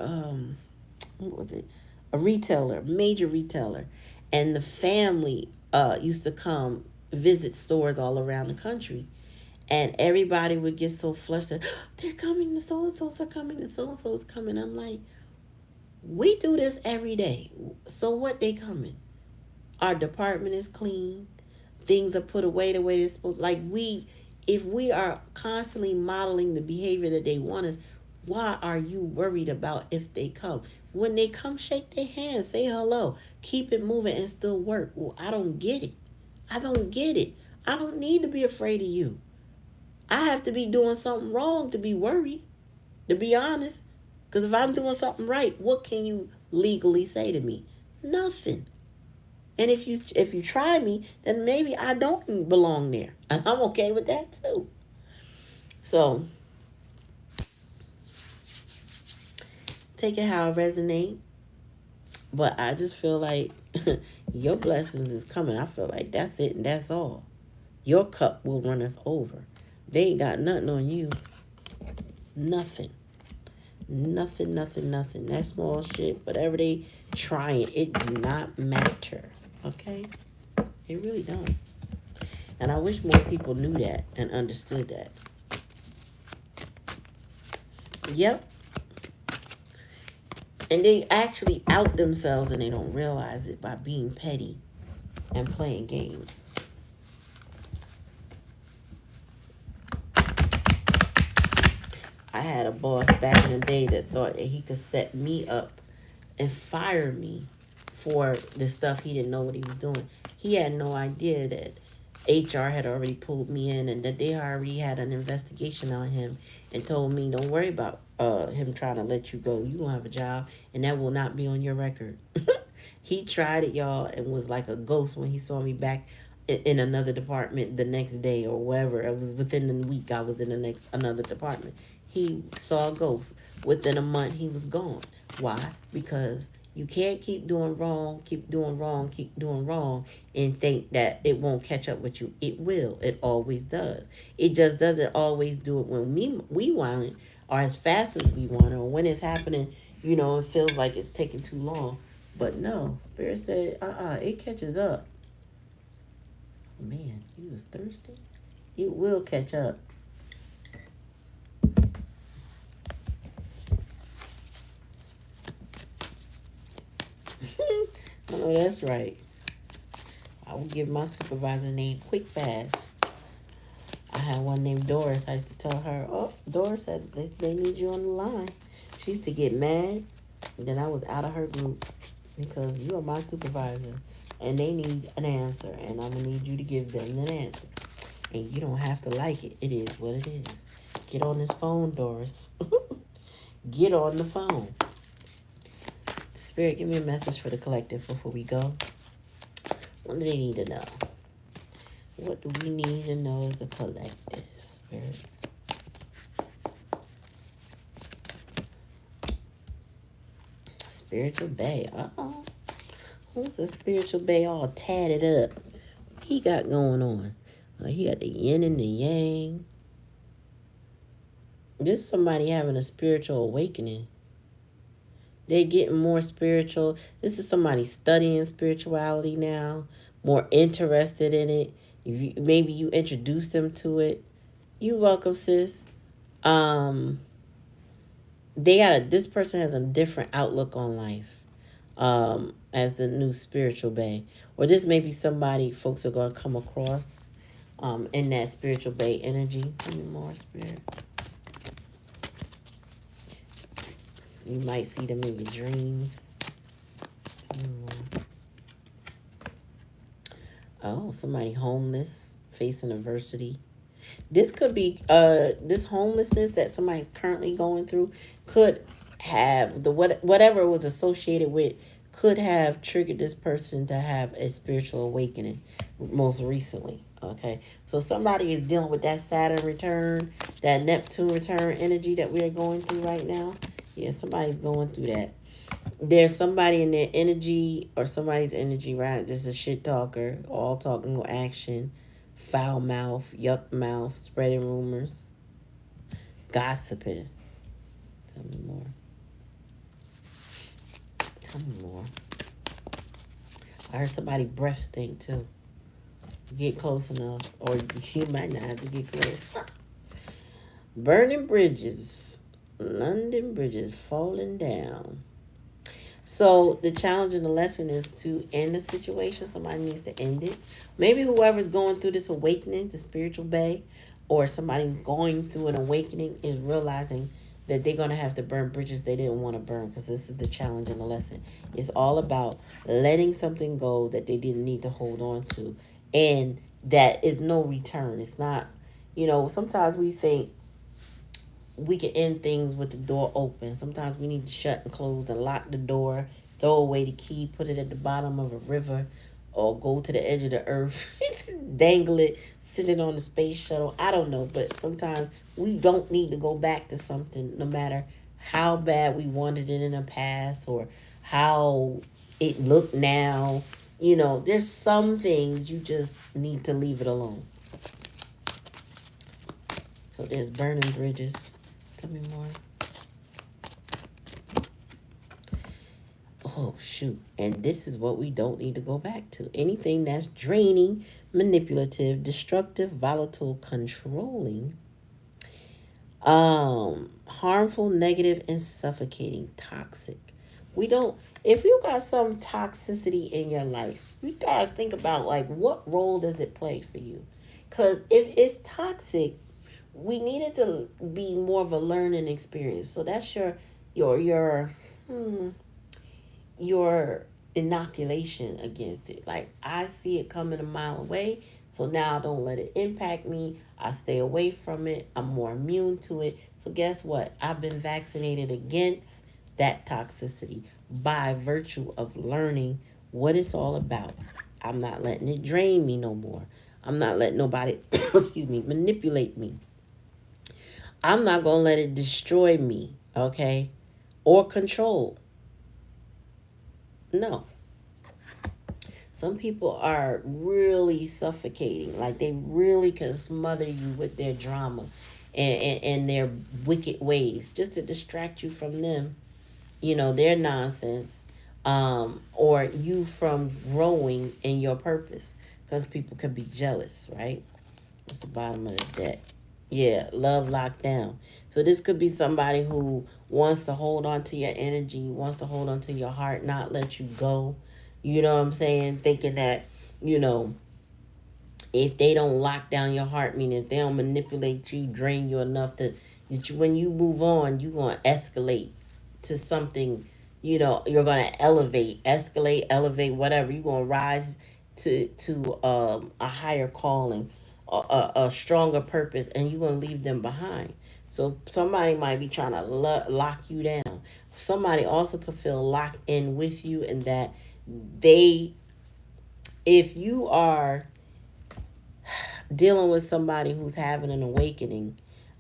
A: what was it? A retailer, major retailer. And the family used to come visit stores all around the country. And everybody would get so flustered. They're coming, the so and so's are coming, the so and so's coming. I'm like, we do this every day. So what, they coming? Our department is clean. Things are put away the way they're supposed to. Like, if we are constantly modeling the behavior that they want us, why are you worried about if they come? When they come, shake their hand, say hello, keep it moving and still work. Well, I don't get it. I don't get it. I don't need to be afraid of you. I have to be doing something wrong to be worried, to be honest. Because if I'm doing something right, what can you legally say to me? Nothing. And if you try me, then maybe I don't belong there. And I'm okay with that too. So take it how it resonates. But I just feel like your blessings is coming. I feel like that's it and that's all. Your cup will runneth over. They ain't got nothing on you. Nothing. Nothing, nothing, nothing. That small shit, whatever they trying, it do not matter. Okay? It really don't. And I wish more people knew that and understood that. Yep. And they actually out themselves and they don't realize it by being petty and playing games. I had a boss back in the day that thought that he could set me up and fire me for the stuff he didn't know what he was doing. He had no idea that HR had already pulled me in and that they already had an investigation on him and told me, don't worry about him trying to let you go. You gonna have a job and that will not be on your record. He tried it, y'all, and was like a ghost when he saw me back in another department the next day or wherever. It was within the week I was in the next another department. He saw a ghost. Within a month he was gone. Why? Because you can't keep doing wrong, keep doing wrong, keep doing wrong, and think that it won't catch up with you. It will. It always does. It just doesn't always do it when we want it or as fast as we want it or when it's happening, it feels like it's taking too long. But no, Spirit said, it catches up. Man, he was thirsty. It will catch up. I know that's right. I would give my supervisor name quick fast. I had one named Doris. I used to tell her, oh, Doris said they need you on the line. She used to get mad. And then I was out of her group because you are my supervisor. And they need an answer. And I'm going to need you to give them an answer. And you don't have to like it. It is what it is. Get on this phone, Doris. Get on the phone. Spirit, give me a message for the collective before we go. What do they need to know? What do we need to know as a collective, Spirit? Spiritual Bay. Uh-oh. Who's a spiritual Bay all tatted up? What he got going on? He got the yin and the yang. This is somebody having a spiritual awakening. They're getting more spiritual. This is somebody studying spirituality now, more interested in it. If maybe you introduced them to it. You welcome, sis. This person has a different outlook on life. As the new spiritual bay. Or this may be somebody folks are gonna come across in that spiritual bay energy. Tell me more, Spirit. You might see them in your dreams. Oh, somebody homeless, facing adversity. This could be this homelessness that somebody's currently going through could have whatever it was associated with could have triggered this person to have a spiritual awakening most recently. Okay. So somebody is dealing with that Saturn return, that Neptune return energy that we are going through right now. Yeah, somebody's going through that. There's somebody in their energy or somebody's energy, right? This is a shit talker, all talking, no action, foul mouth, yuck mouth, spreading rumors, gossiping. Tell me more. Tell me more. I heard somebody breath stink too. Get close enough, or you might not have to get close. Burning bridges, London bridges falling down. So the challenge and the lesson is to end the situation. Somebody needs to end it. Maybe whoever's going through this awakening, the spiritual bay, or somebody's going through an awakening is realizing that they're going to have to burn bridges they didn't want to burn, because this is the challenge and the lesson. It's all about letting something go that they didn't need to hold on to. And that is no return. It's not, sometimes we think we can end things with the door open. Sometimes we need to shut and close and lock the door, throw away the key, put it at the bottom of a river, or go to the edge of the earth, dangle it, sit it on the space shuttle. I don't know, but sometimes we don't need to go back to something, no matter how bad we wanted it in the past or how it looked now. There's some things you just need to leave it alone. So there's burning bridges. Tell me more. Oh, shoot. And this is what we don't need to go back to. Anything that's draining, manipulative, destructive, volatile, controlling, harmful, negative, and suffocating, toxic. We don't. If you got some toxicity in your life, you gotta think about like what role does it play for you? Because if it's toxic, we need it to be more of a learning experience. So that's your hmm, your inoculation against it. Like I see it coming a mile away, so now I don't let it impact me. I stay away from it. I'm more immune to it. So guess what? I've been vaccinated against that toxicity by virtue of learning what it's all about. I'm not letting it drain me no more. I'm not letting nobody excuse me manipulate me. I'm not going to let it destroy me, okay? Or control. No. Some people are really suffocating. Like they really can smother you with their drama and their wicked ways just to distract you from them, their nonsense, or you from growing in your purpose. Because people can be jealous, right? That's the bottom of the deck. Yeah, love locked down. So this could be somebody who wants to hold on to your energy, wants to hold on to your heart, not let you go. You know what I'm saying? Thinking that, you know, if they don't lock down your heart, meaning if they don't manipulate you, drain you enough that you, when you move on, you're going to escalate to something, you're going to elevate, whatever. You're going to rise to a higher calling, a stronger purpose, and you're going to leave them behind. So somebody might be trying to lock you down. Somebody also could feel locked in with you, and that they, if you are dealing with somebody who's having an awakening,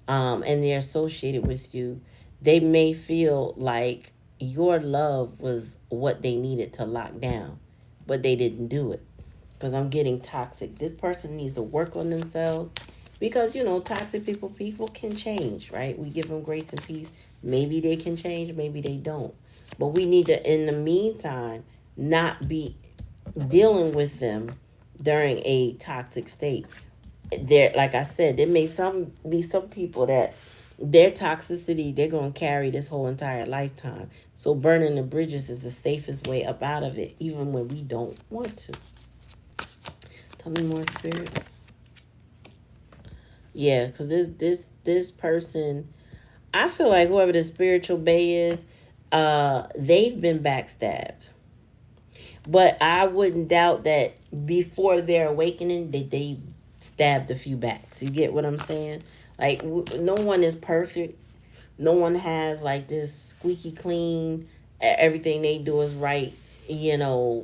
A: and they're associated with you, they may feel like your love was what they needed to lock down, but they didn't do it. Because I'm getting toxic. This person needs to work on themselves because, toxic people can change, right? We give them grace and peace. Maybe they can change, maybe they don't. But we need to, in the meantime, not be dealing with them during a toxic state. There, like I said, there may be some people that their toxicity they're gonna carry this whole entire lifetime. So burning the bridges is the safest way up out of it, even when we don't want to. Tell me more, spirit. Yeah, because this person, I feel like whoever the spiritual bay is, they've been backstabbed. But I wouldn't doubt that before their awakening, they stabbed a few backs. You get what I'm saying? Like, no one is perfect. No one has like this squeaky clean, everything they do is right,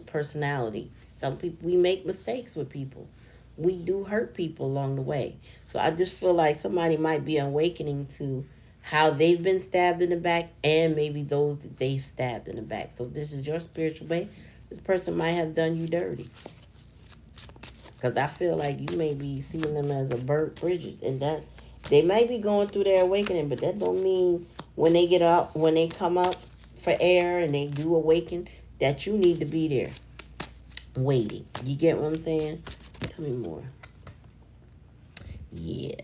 A: personality. Some people, we make mistakes with people. We do hurt people along the way. So I just feel like somebody might be awakening to how they've been stabbed in the back and maybe those that they've stabbed in the back. So if this is your spiritual way, this person might have done you dirty. Because I feel like you may be seeing them as a burnt bridges, and that they might be going through their awakening, but that don't mean when they get up, when they come up for air and they do awaken, that you need to be there waiting. You get what I'm saying? Tell me more. Yeah.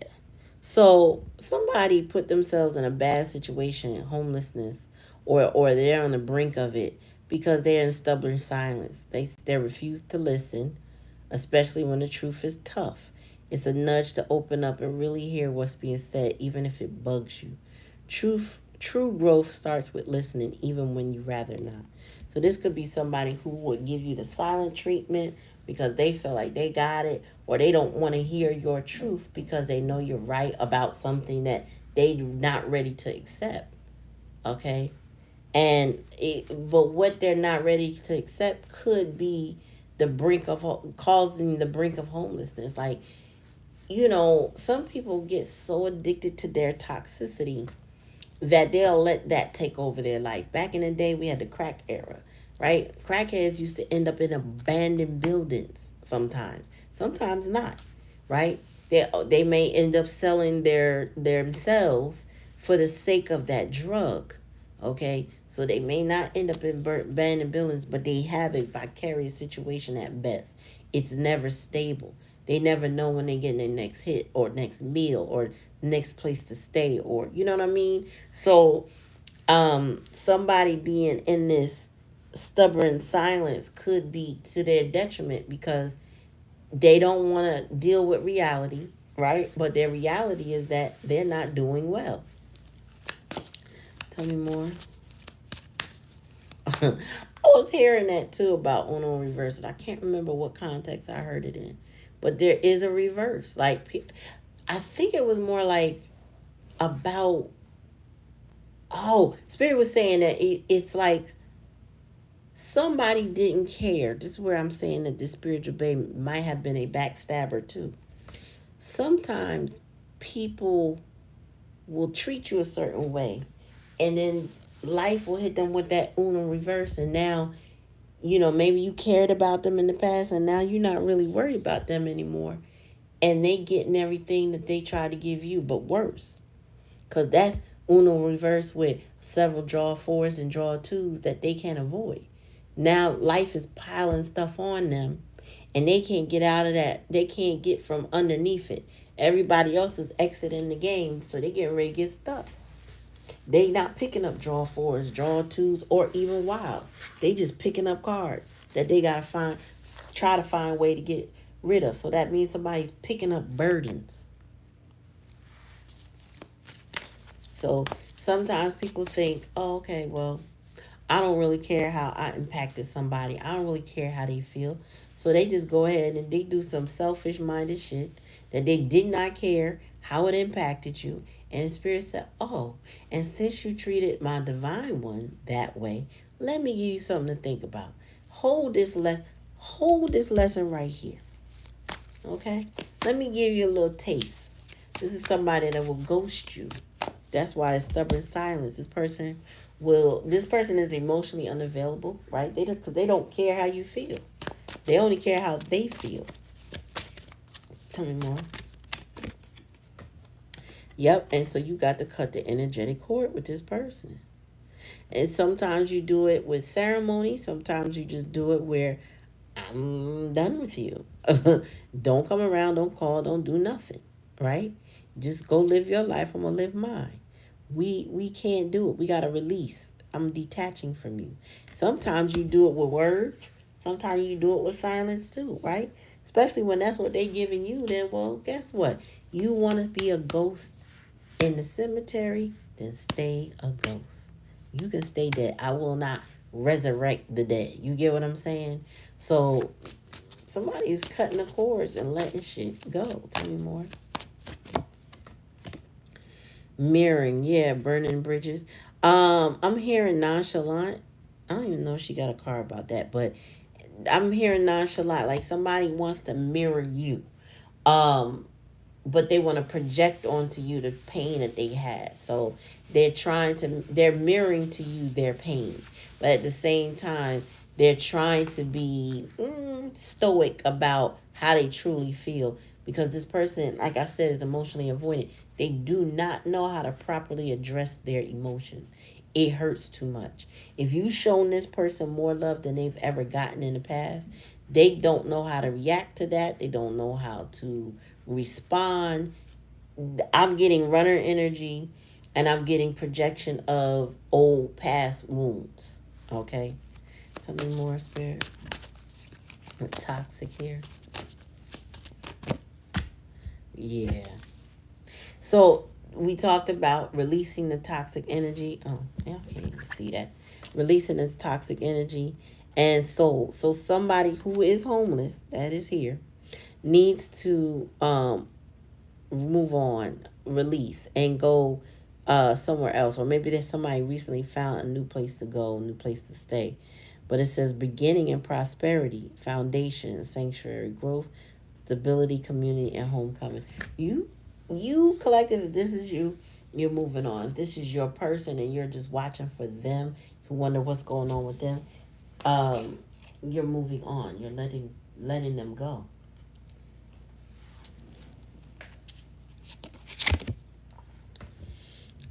A: So somebody put themselves in a bad situation, homelessness, or they're on the brink of it because they're in stubborn silence. They refuse to listen, especially when the truth is tough. It's a nudge to open up and really hear what's being said, even if it bugs you. True growth starts with listening, even when you rather not. So this could be somebody who would give you the silent treatment because they feel like they got it, or they don't want to hear your truth because they know you're right about something that they're not ready to accept. Okay, but what they're not ready to accept could be the brink of causing the brink of homelessness. Like, some people get so addicted to their toxicity that they'll let that take over their life. Back in the day, we had the crack era, right? Crackheads used to end up in abandoned buildings sometimes not, right? They may end up selling themselves for the sake of that drug, okay? So they may not end up in abandoned buildings, but they have a vicarious situation at best. It's never stable. They never know when they get their next hit or next meal or next place to stay, or you know what I mean. So Somebody being in this stubborn silence could be to their detriment because they don't want to deal with reality, right? But their reality is that they're not doing well. Tell me more. I was hearing that too about Uno reverse. I can't remember what context I heard it in, but there is a reverse. Like I think it was more like about. Oh, Spirit was saying that it's like somebody didn't care. This is where I'm saying that this spiritual babe might have been a backstabber too. Sometimes people will treat you a certain way, and then life will hit them with that Uno reverse, and now maybe you cared about them in the past, and now you're not really worried about them anymore, and they getting everything that they tried to give you, but worse, because that's Uno reverse with several draw fours and draw twos that they can't avoid. Now life is piling stuff on them, and they can't get out of that. They can't get from underneath it. Everybody else is exiting the game, so they getting ready to get stuck. They not picking up draw fours, draw twos, or even wilds. They just picking up cards that they gotta try to find a way to get rid of. So that means somebody's picking up burdens. So sometimes people think, oh, okay, well, I don't really care how I impacted somebody. I don't really care how they feel. So they just go ahead and they do some selfish minded shit that they did not care how it impacted you. And the Spirit said, oh, and since you treated my divine one that way, let me give you something to think about. Hold this hold this lesson right here. Okay? Let me give you a little taste. This is somebody that will ghost you. That's why it's stubborn silence. This person is emotionally unavailable, right? Because they don't care how you feel. They only care how they feel. Tell me more. Yep, and so you got to cut the energetic cord with this person. And sometimes you do it with ceremony. Sometimes you just do it where I'm done with you. Don't come around, don't call, don't do nothing, right? Just go live your life. I'm gonna live mine. We can't do it. We gotta release. I'm detaching from you. Sometimes you do it with words. Sometimes you do it with silence too, right? Especially when that's what they giving you. Then, well, guess what? You want to be a ghost in the cemetery? Then stay a ghost. You can stay dead. I will not resurrect the dead. You get what I'm saying? So somebody's cutting the cords and letting shit go. Tell me more. Mirroring, yeah, burning bridges. I'm hearing nonchalant. I don't even know if she got a card about that, but I'm hearing nonchalant, like somebody wants to mirror you. Um, but they want to project onto you the pain that they had. So they're mirroring to you their pain. But at the same time, they're trying to be stoic about how they truly feel. Because this person, like I said, is emotionally avoidant. They do not know how to properly address their emotions. It hurts too much. If you've shown this person more love than they've ever gotten in the past, they don't know how to react to that. They don't know how to respond. I'm getting runner energy, and I'm getting projection of old past wounds. Okay? Tell me more, Spirit. Toxic here. Yeah. So we talked about releasing the toxic energy. Oh, yeah, I can't even see that. Releasing this toxic energy and soul. So somebody who is homeless, that is here, needs to move on, release, and go somewhere else. Or maybe there's somebody recently found a new place to go, a new place to stay. But it says beginning in prosperity, foundation, sanctuary, growth, stability, community, and homecoming. You collective, if this is you, you're moving on. If this is your person and you're just watching for them to wonder what's going on with them, um, you're moving on. You're letting them go.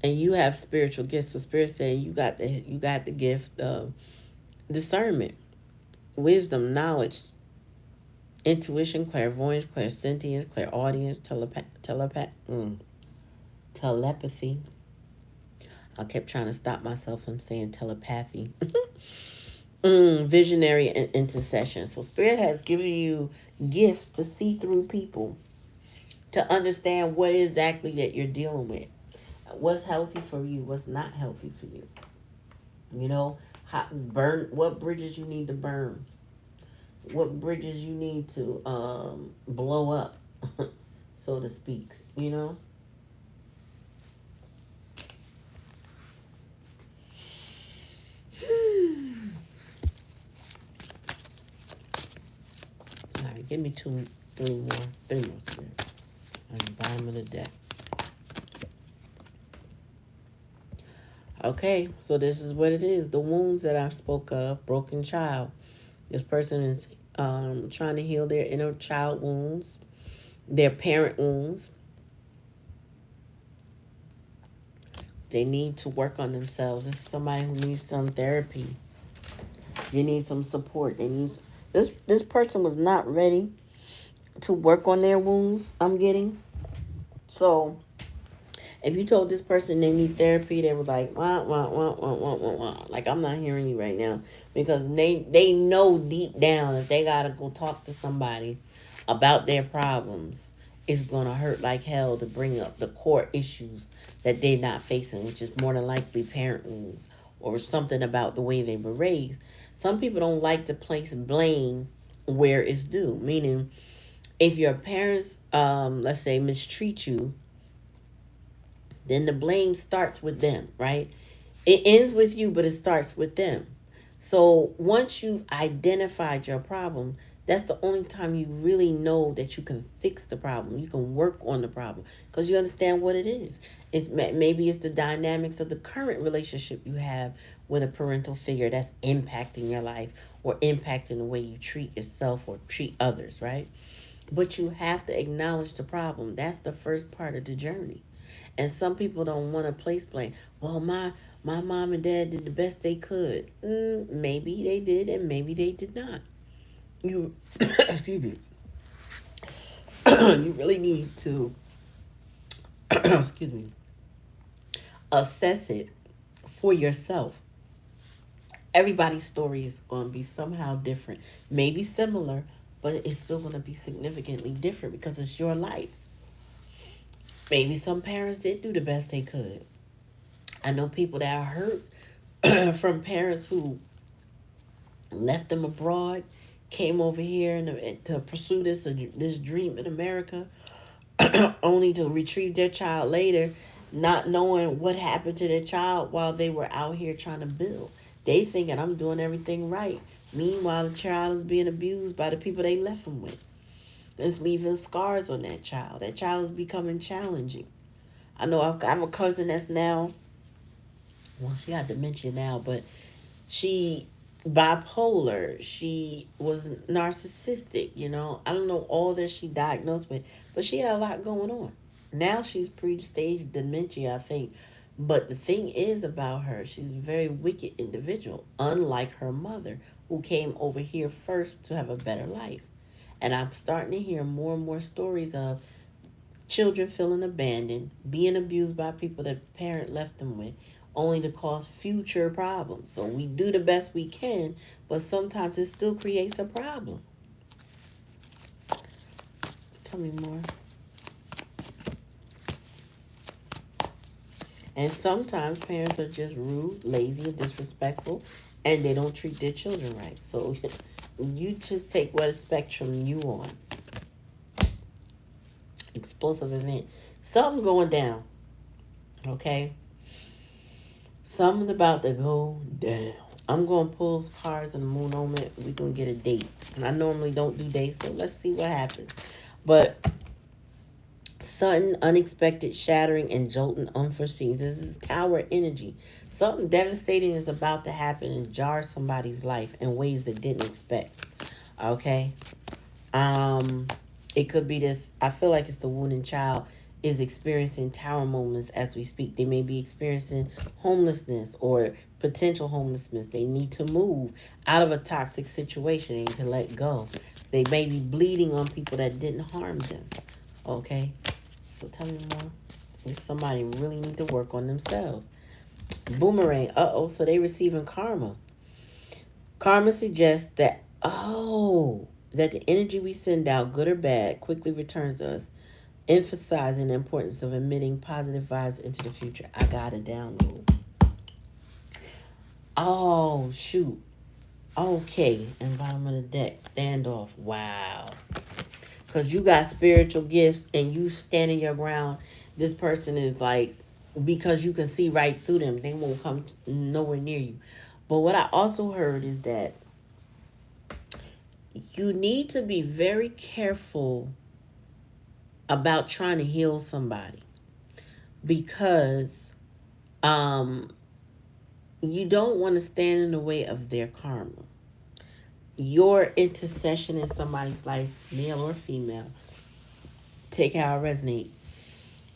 A: And you have spiritual gifts. So Spirit saying you got the gift of discernment, wisdom, knowledge, intuition, clairvoyance, clairsentience, clairaudience, telepathy. I kept trying to stop myself from saying telepathy. Visionary and intercession. So Spirit has given you gifts to see through people, to understand what exactly that you're dealing with. What's healthy for you, what's not healthy for you. You know, burn what bridges you need to burn, what bridges you need to blow up, so to speak. You know. All right, give me three more Spirit. On the bottom of the deck. Okay, so this is what it is. The wounds that I spoke of, broken child. This person is trying to heal their inner child wounds, their parent wounds. They need to work on themselves. This is somebody who needs some therapy. You need some support. This person was not ready to work on their wounds. I'm getting. So if you told this person they need therapy, they were like, wah, wah, wah, wah, wah, wah, wah. Like, I'm not hearing you right now. Because they know deep down if they got to go talk to somebody about their problems, it's going to hurt like hell to bring up the core issues that they're not facing, which is more than likely parent wounds or something about the way they were raised. Some people don't like to place blame where it's due. Meaning, if your parents, let's say, mistreat you, then the blame starts with them, right? It ends with you, but it starts with them. So once you've identified your problem, that's the only time you really know that you can fix the problem. You can work on the problem because you understand what it is. Maybe it's the dynamics of the current relationship you have with a parental figure that's impacting your life or impacting the way you treat yourself or treat others, right? But you have to acknowledge the problem. That's the first part of the journey. And some people don't want to place blame. Well, my mom and dad did the best they could. Maybe they did, and maybe they did not. You, excuse me. You really need to, excuse me, assess it for yourself. Everybody's story is going to be somehow different, maybe similar, but it's still going to be significantly different because it's your life. Maybe some parents did do the best they could. I know people that are hurt from parents who left them abroad, came over here to pursue this dream in America, only to retrieve their child later, not knowing what happened to their child while they were out here trying to build. They thinking I'm doing everything right. Meanwhile, the child is being abused by the people they left them with. It's leaving scars on that child. That child is becoming challenging. I know I have a cousin that's now, well, she got dementia now, but she bipolar. She was narcissistic, you know. I don't know all that she diagnosed with, but she had a lot going on. Now she's pre-stage dementia, I think. But the thing is about her, she's a very wicked individual, unlike her mother, who came over here first to have a better life. And I'm starting to hear more and more stories of children feeling abandoned, being abused by people that the parent left them with, only to cause future problems. So we do the best we can, but sometimes it still creates a problem. Tell me more. And sometimes parents are just rude, lazy, and disrespectful, and they don't treat their children right. So you just take what spectrum you on. Explosive event. Something going down. Okay? Something's about to go down. I'm going to pull cards in the moon moment. We're going to get a date. And I normally don't do dates, but let's see what happens. But sudden, unexpected, shattering, and jolting unforeseen. This is tower energy. Something devastating is about to happen and jar somebody's life in ways they didn't expect. Okay? It could be this. I feel like it's the wounded child is experiencing tower moments as we speak. They may be experiencing homelessness or potential homelessness. They need to move out of a toxic situation and to let go. They may be bleeding on people that didn't harm them. Okay? So tell me more. If somebody really need to work on themselves. Boomerang. Uh-oh, so they receiving karma. Karma suggests that the energy we send out, good or bad, quickly returns to us, emphasizing the importance of emitting positive vibes into the future. I got to download. Oh, shoot. Okay, and bottom of the deck, standoff. Wow. Because you got spiritual gifts and you standing your ground. This person is like, because you can see right through them, they won't come nowhere near you. But what I also heard is that you need to be very careful about trying to heal somebody because um, you don't want to stand in the way of their karma. Your intercession in somebody's life, male or female, take how it resonates,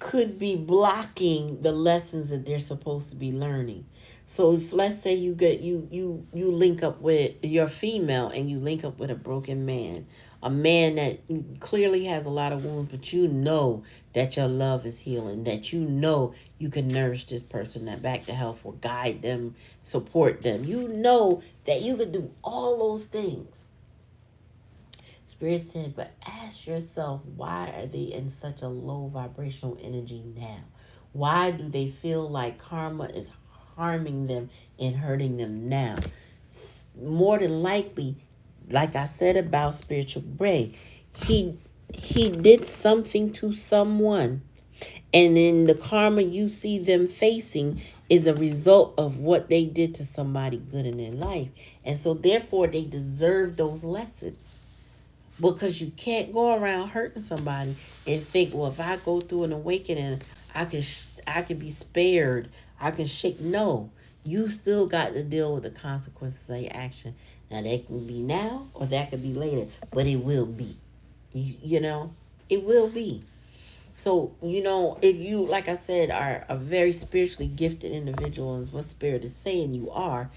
A: could be blocking the lessons that they're supposed to be learning. So if let's say you link up with your female and you link up with a broken man, a man that clearly has a lot of wounds, but you know that your love is healing, that you know you can nourish this person that back to health or guide them, support them. You know that you could do all those things. Spirit said, but ask yourself, why are they in such a low vibrational energy now? Why do they feel like karma is harming them and hurting them now? More than likely, like I said about spiritual Bray, he he did something to someone, and then the karma you see them facing is a result of what they did to somebody good in their life, and so therefore they deserve those lessons. Because you can't go around hurting somebody and think, well, if I go through an awakening, I can be spared. I can shake. No, you still got to deal with the consequences of your action. Now that can be now or that could be later, but it will be. You know, it will be. So, if you, like I said, are a very spiritually gifted individual, and what Spirit is saying you are,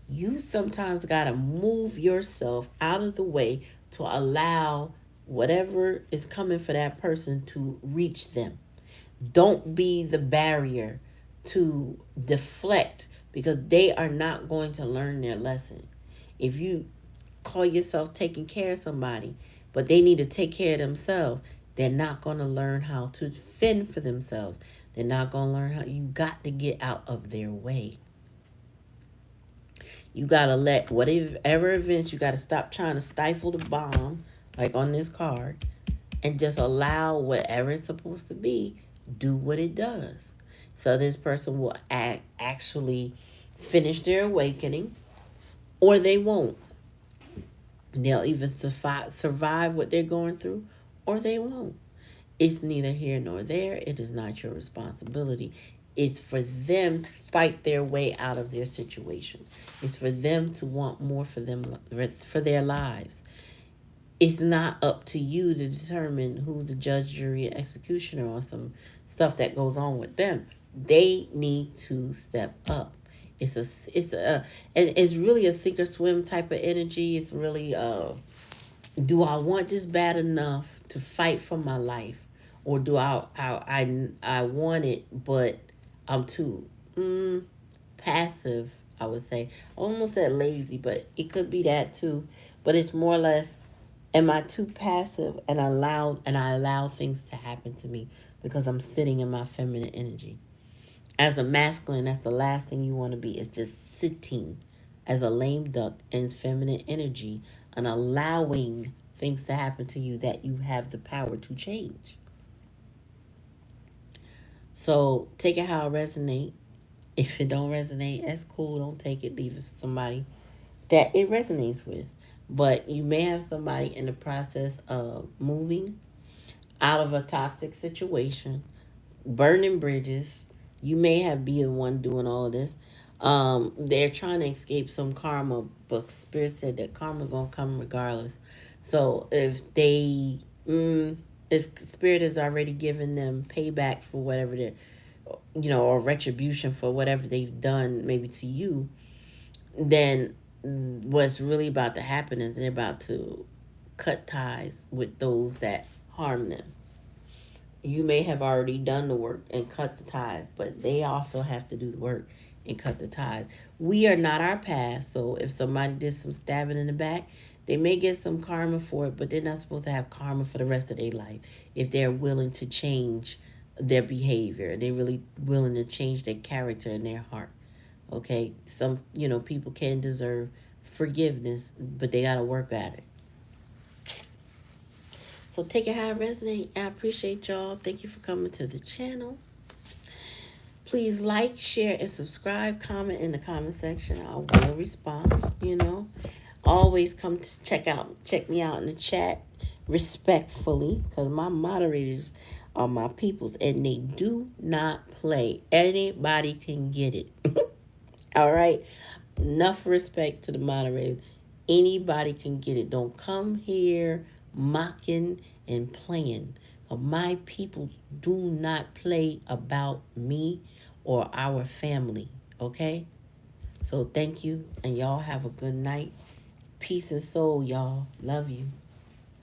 A: you sometimes got to move yourself out of the way to allow whatever is coming for that person to reach them. Don't be the barrier to deflect because they are not going to learn their lesson. If you call yourself taking care of somebody, but they need to take care of themselves, they're not going to learn how to fend for themselves. They're not going to learn how. You got to get out of their way. You gotta let whatever events, you gotta stop trying to stifle the bomb, like on this card, and just allow whatever it's supposed to be, do what it does. So this person will actually finish their awakening, or they won't. They'll even survive what they're going through, or they won't. It's neither here nor there. It is not your responsibility. It's for them to fight their way out of their situation. It's for them to want more for their lives. It's not up to you to determine who's the judge, jury, and executioner on some stuff that goes on with them. They need to step up. And it's really a sink or swim type of energy. It's really do I want this bad enough to fight for my life, or do I want it, but I'm too passive? I would say I almost said lazy, but it could be that too. But it's more or less, am I too passive and I allow things to happen to me because I'm sitting in my feminine energy? As a masculine, that's the last thing you want to be, is just sitting as a lame duck in feminine energy and allowing things to happen to you that you have the power to change. So take it how it resonates. If it don't resonate, that's cool. Don't take it. Leave it for somebody that it resonates with. But you may have somebody in the process of moving out of a toxic situation, burning bridges. You may have been the one doing all of this. They're trying to escape some karma, but Spirit said that karma gonna come regardless. So if Spirit has already given them payback for whatever they're, or retribution for whatever they've done, maybe to you, then what's really about to happen is they're about to cut ties with those that harm them. You may have already done the work and cut the ties, but they also have to do the work and cut the ties. We are not our past, so if somebody did some stabbing in the back, they may get some karma for it, but they're not supposed to have karma for the rest of their life if they're willing to change their behavior. They're really willing to change their character and their heart. Okay, some people can deserve forgiveness, but they got to work at it. So take it how it resonate. I appreciate y'all. Thank you for coming to the channel. Please like, share, and subscribe. Comment in the comment section. I will respond. Always come to check me out in the chat respectfully, because my moderators are my peoples and they do not play. Anybody can get it. All right. Enough respect to the moderators. Anybody can get it. Don't come here mocking and playing. My people do not play about me or our family. Okay? So thank you, and y'all have a good night. Peace and soul, y'all. Love you.